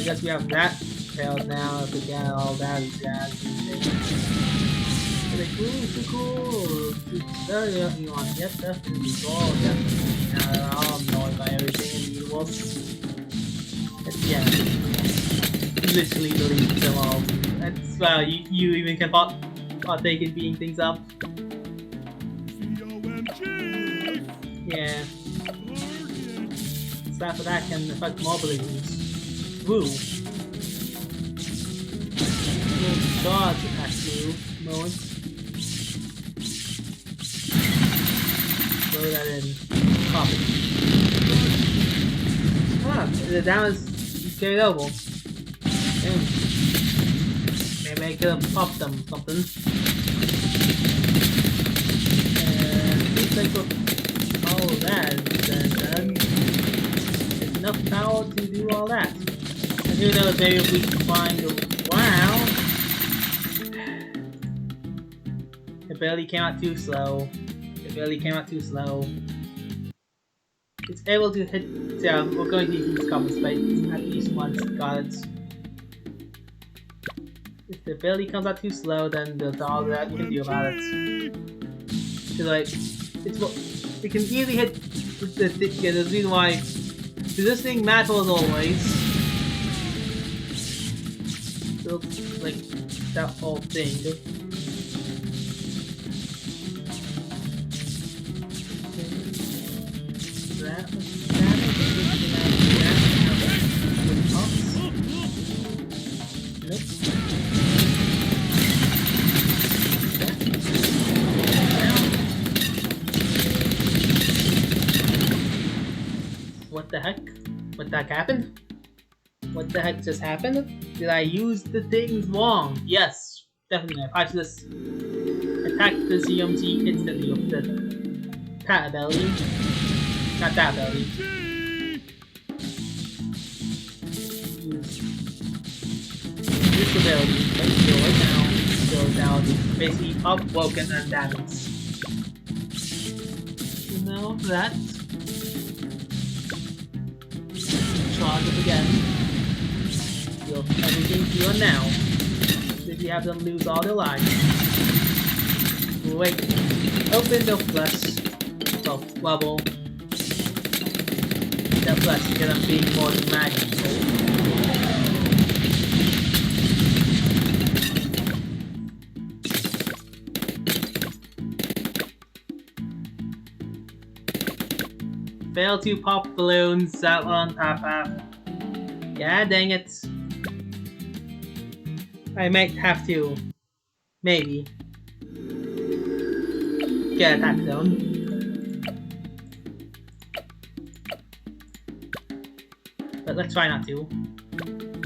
guess we have that failed now. If we get all that jazz. Like, ooh, so cool. You want to get stuff in the goal. Now they're all annoyed by everything in the universe. Yeah. Literally delete them all. That's wow, you even can partake in beating things up. Yeah. Stuff for that can affect more balloons. Woo! Oh god, attack you. Moment. Throw that in. Pop it. Ah, the damage is carried over. Maybe I could have popped them something. Seems like all that is done. There's enough power to do all that. And who knows, maybe if we can find a wow. It barely came out too slow. It barely came out too slow. It's able to hit. Yeah, we're going to use common space at least once. Got it. If the ability comes out too slow, then there's all that you can do about it. So like, it can easily hit the yeah, there's a reason why positioning matters always. So like that whole thing. What the heck? What the heck happened? What the heck just happened? Did I use the things wrong? Yes, definitely. I should just attack the CMG instantly with the pat ability. Not that ability. Use this ability. Let's go right now. So now it's basically up, broken, and damaged. So now that. Charge up again. Heal everything here now. If you have them lose all their lives. Wait. Open the flesh. So, level. That flesh is gonna be more magical. Fail to pop balloons that one half. Yeah, dang it. I might have to, maybe, get attack zone. But let's try not to.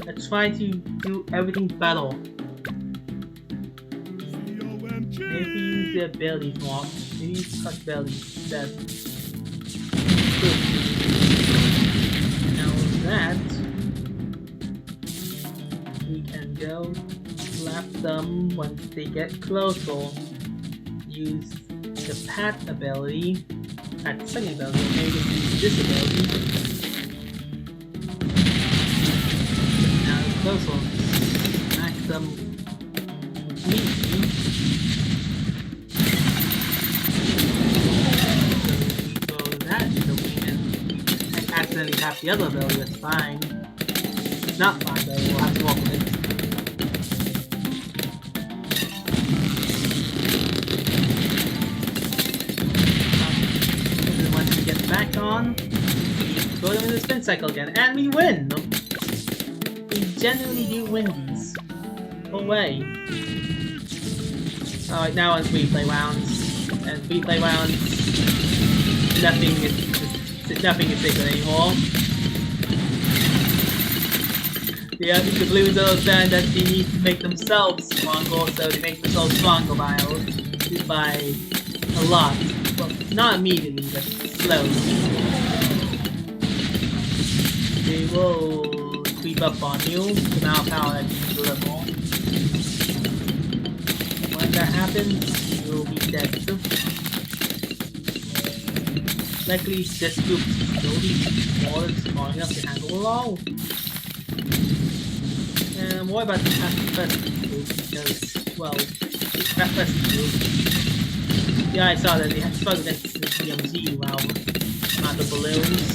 Let's try to do everything better. Maybe use the ability more. Maybe use touch ability instead. Now that we can go slap them once they get closer. Use the pat ability, pat second ability, maybe use this ability. Now closer, smack them neatly. Accidentally tap the other ability, that's fine. It's not fine though, we'll have to walk with it. And then once we get back on, we go into the spin cycle again, and we win! We genuinely do win these. Go away. Alright, now it's replay rounds. And replay rounds, nothing is sacred anymore. The Bloons understand that they need to make themselves stronger, so they make themselves stronger by a lot. Well, not immediately, but slowly. They will creep up on you, the amount of power that you can deliver. When that happens, you'll be dead. Likely this group will be more than strong enough to handle it all. And what about the festive group? Because, well, that festive group. Yeah, I saw that they had struggled against the DMZ, wow, amount of balloons.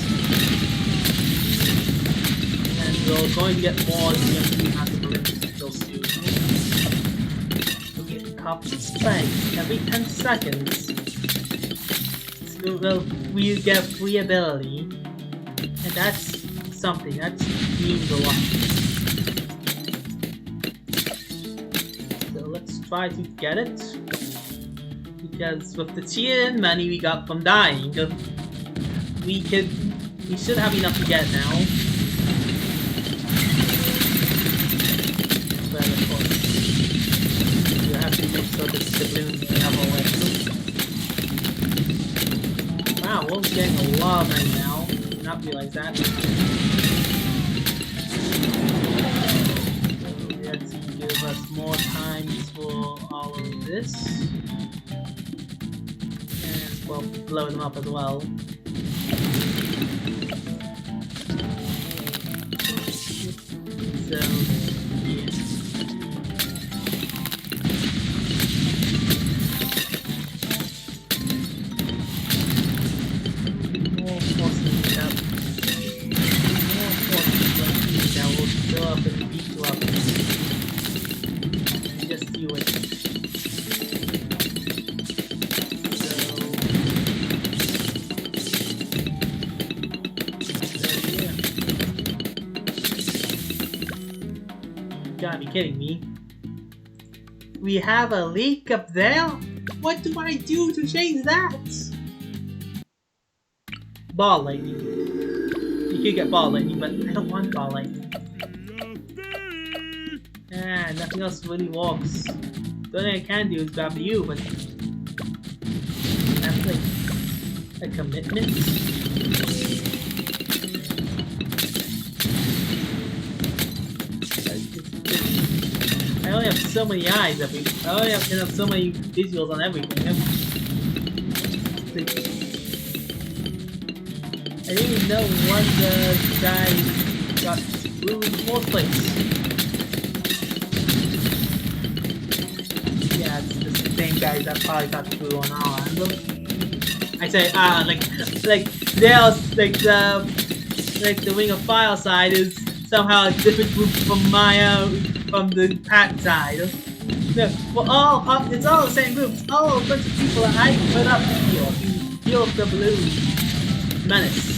And we're going to get more DMZ amount of balloons real soon. We'll get copy spikes every 10 seconds. So we get free ability. And that's something, that means a lot. So let's try to get it. Because with the cheated money we got from dying, we should have enough to get it now. But of course, you have to make sure that the balloons have all that. Wow, we're getting a lot of money now. Not realize that. Let's give us more time for all of this. And well, blow them up as well. So, yeah. More forces up. More forces like these that will fill up and beat you up. Just do it. You gotta be kidding me. We have a leak up there? What do I do to change that? Ball lightning. You could get ball lightning, but I don't want ball lightning. Ah, nothing else really works. The only thing I can do is grab you, but that's like a commitment. I only have so many eyes I only have so many visuals on everything. I didn't even know when the guy got screwed in the first place. Yeah, it's the same guys that probably got screwed on our end. I say, there's like the Ring of Fire side is somehow a different group from from the Pack side. No, it's all the same groups. All a bunch of people that I put up here to deal with the Bloons menace.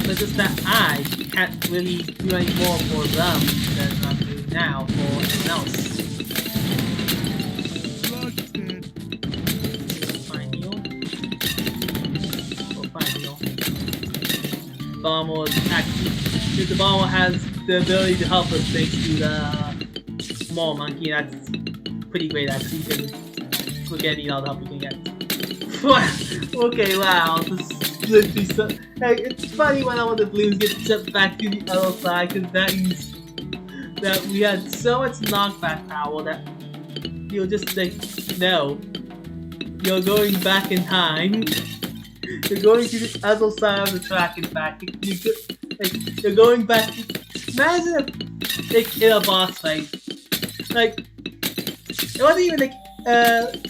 But just that I can't really do any more for them than I'm doing now for anyone else. Fine heal. Oh, fine heal. Bomber actually, the bomber has the ability to help us thanks to the small monkey. That's pretty great actually. You can forget all the help you can get. Okay, wow. It's funny when all the Bloons get sent back to the other side, because that means that we had so much knockback power that you'll just like, no, you're going back in time. You're going to the other side of the track. In fact, you're going back. Imagine if in a boss fight, like it wasn't even like.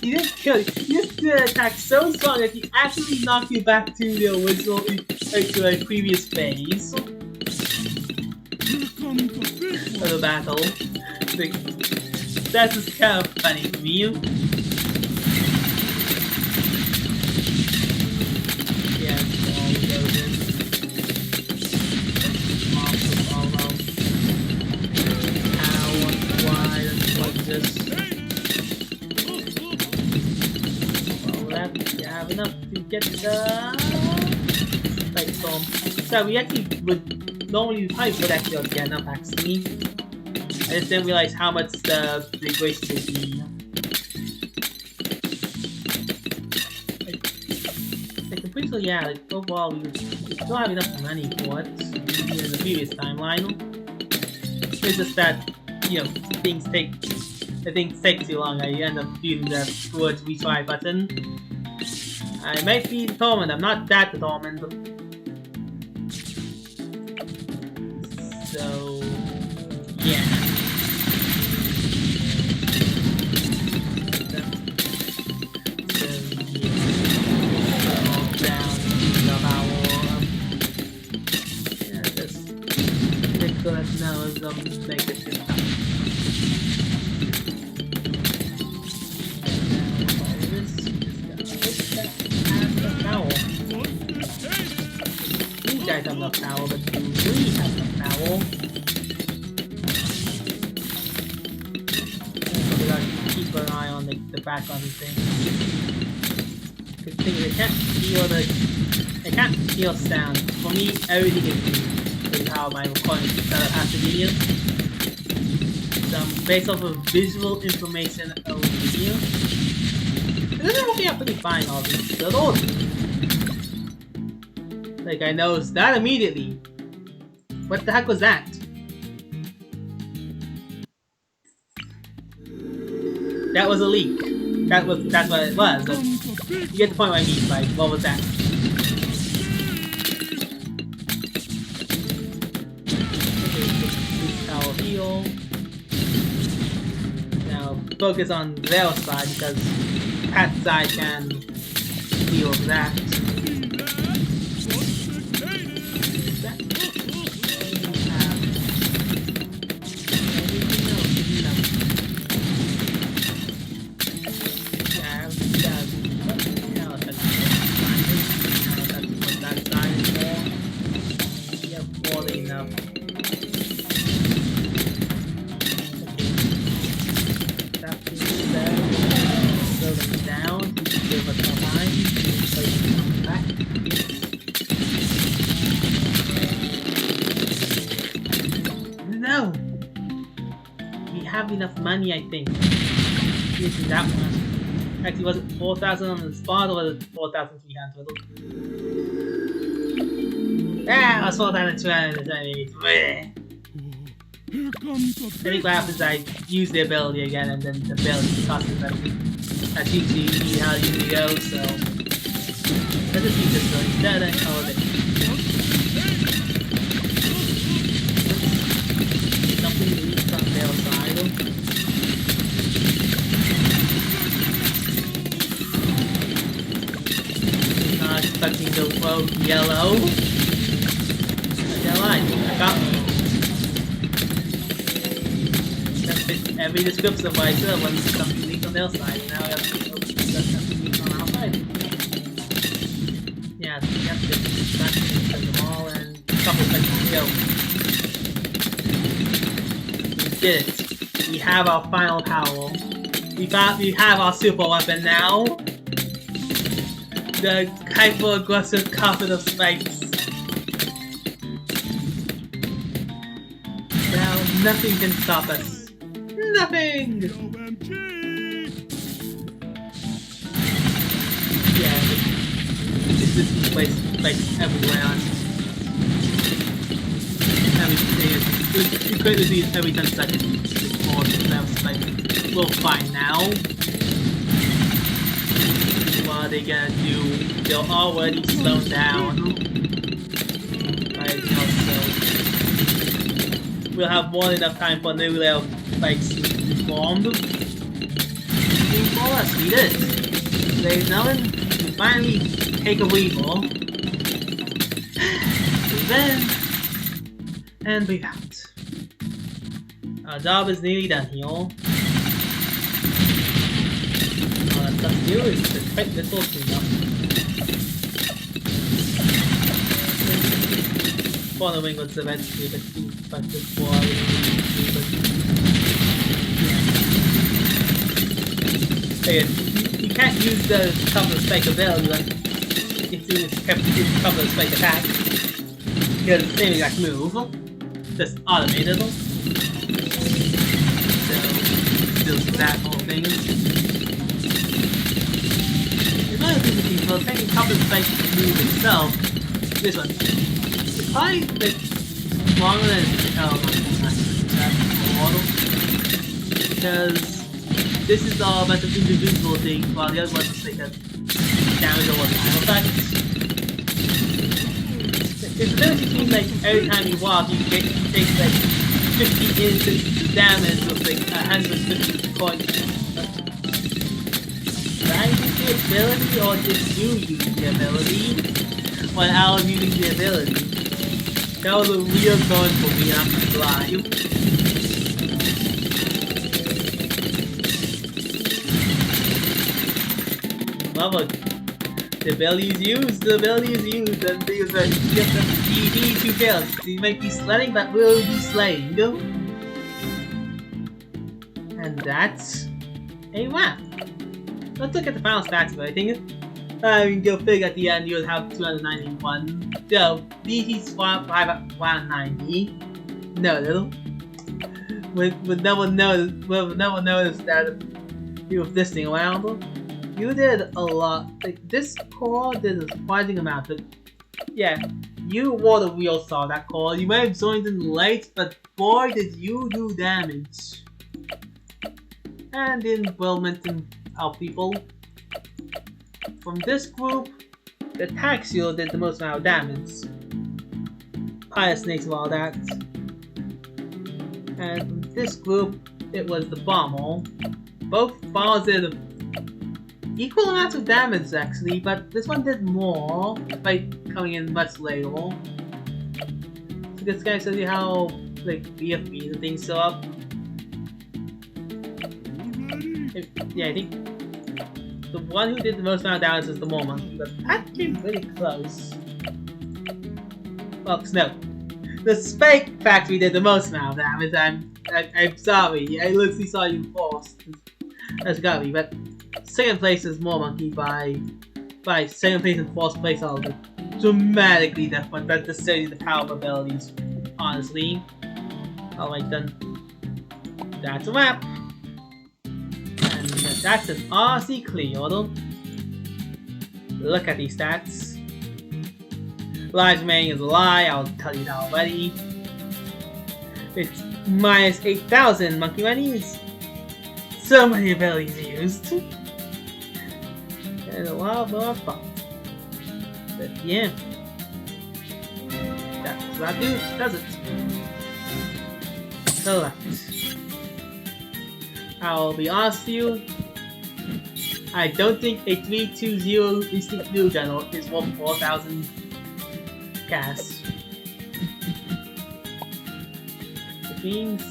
He didn't kill you. He just did an attack so strong that he actually knocked you back to the original, to a previous phase of the battle. Like, that's just kind of funny to me. Yeah, it's all loaded. Monsters all out. How, why, like this. You have enough to get the Spike Storm. So we actually would normally would actually get enough actually. I just didn't realize how much the grace would be. Like I'm pretty sure, yeah, like overall we still have enough money for it in the previous timeline. It's just that, you know, things take too long. I end up using the towards retry button. I might be determined. I'm not that determined. So yeah. Knows make it good time. These guys have enough power, but do we have enough power? So we gotta keep an eye on the background of things. Because they can't hear sound. For me, everything is new. How my recording after video. Based off of visual information of video. It doesn't work out pretty fine, obviously. Like I noticed that immediately. What the heck was that? That was a leak. That's what it was. But you get the point what I mean. Like, what was that? Heal. Now focus on their side because Pat's side can heal that. No! We have enough money, I think. Using that one. Actually, was it 4,000 on the spot or was it 4,300 total? Yeah, it was 4,200. I think what happens is I use the ability again and then the ability costs everything. That's usually how it usually goes, so let's just use this one instead and call it. Something unique from their side. Not expecting to vote yellow. They're lying, I got me. Every description of what I said was something unique on their side, now we have something unique on our side. Yeah, so we have to send them all and a couple seconds to go. We did it. We have our final power. We have our super weapon now. The hyper-aggressive carpet of spikes. Now nothing can stop us. Nothing! Yeah, this place spikes everywhere. You could see it every 10 seconds before that spike. We'll find now. What are they gonna do? They're already slowed down. Right now, so we'll have more than enough time for new layer spikes to be formed. More or less, we did it. Ladies and gentlemen, we finally take a weevil. Then and breathe out. Our job is nearly done here. All that's left to do is to fight this little cleanup. Following what's eventually a bit too effective for you can't use the cover spike ability if you kept using cover spike attack. Because it's the same exact move, just automated. So, still that whole thing. There's other things that people taking cover spike move itself. This one. It's probably like longer than model. Because this is all about the individual thing, while the other one is like a damage or one time effect. It's the difference between like every time you walk, you take like 50 instant damage with like 150 points. Did I use the ability or did you use the ability? When I was using the ability. That was a real going for me, I'm not gonna lie. Well, the ability is used, and these are just a DD 2 kills. You might be slaying, but will be slaying. And that's a wrap. Let's look at the final stats of everything. Go figure at the end you'll have 291. So, BT swap 190. No, little. Would no one notice that with this thing around? You did a lot. Like, this core did a surprising amount. But yeah, you were the real star that core. You might have joined in late, but boy did you do damage. And in Wilmington, help people. From this group, the attack shield did the most amount of damage. Fire snakes and all that. And from this group, it was the bomber. Both bombers did equal amounts of damage actually, but this one did more by coming in much later. So this guy shows you how like BFB and things show up. Yeah, I think the one who did the most amount of damage is the more monkey, but that came really close. Oops, no. The Spike Factory did the most amount of damage. I'm sorry, I literally saw you first. That's gotta be, but second place is more monkey by second place and fourth place are dramatically different. That just shows you the power of abilities, honestly. Alright then. That's a wrap. And that's an Odyssey clear. Look at these stats. Lives remaining is a lie, I'll tell you that already. It's minus 8,000 monkey monies. So many abilities used. And a lot more fun. But yeah. That's what I do, does it? Correct. I'll be honest with you. I don't think a 320 instant blue general is worth 4,000 gas. Which means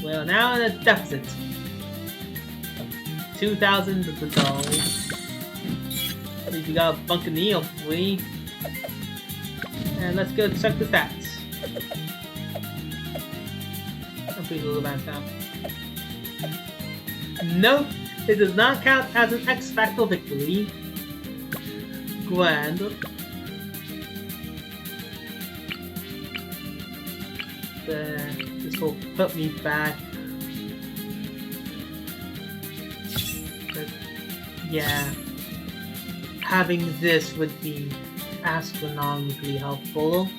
we're now in a deficit. 2,000 of the gold. At least we got a Buccaneer free. And let's go check the stats. I'm pretty little bad now. Nope, it does not count as an X Factor victory. Grand. This will put me back. But yeah, having this would be astronomically helpful.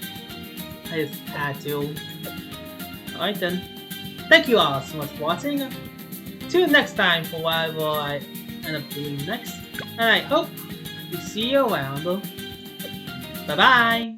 I just had to. Alright then. Thank you all so much for watching. Tune next time for whatever I end up doing next. And I hope to see you around. Bye bye!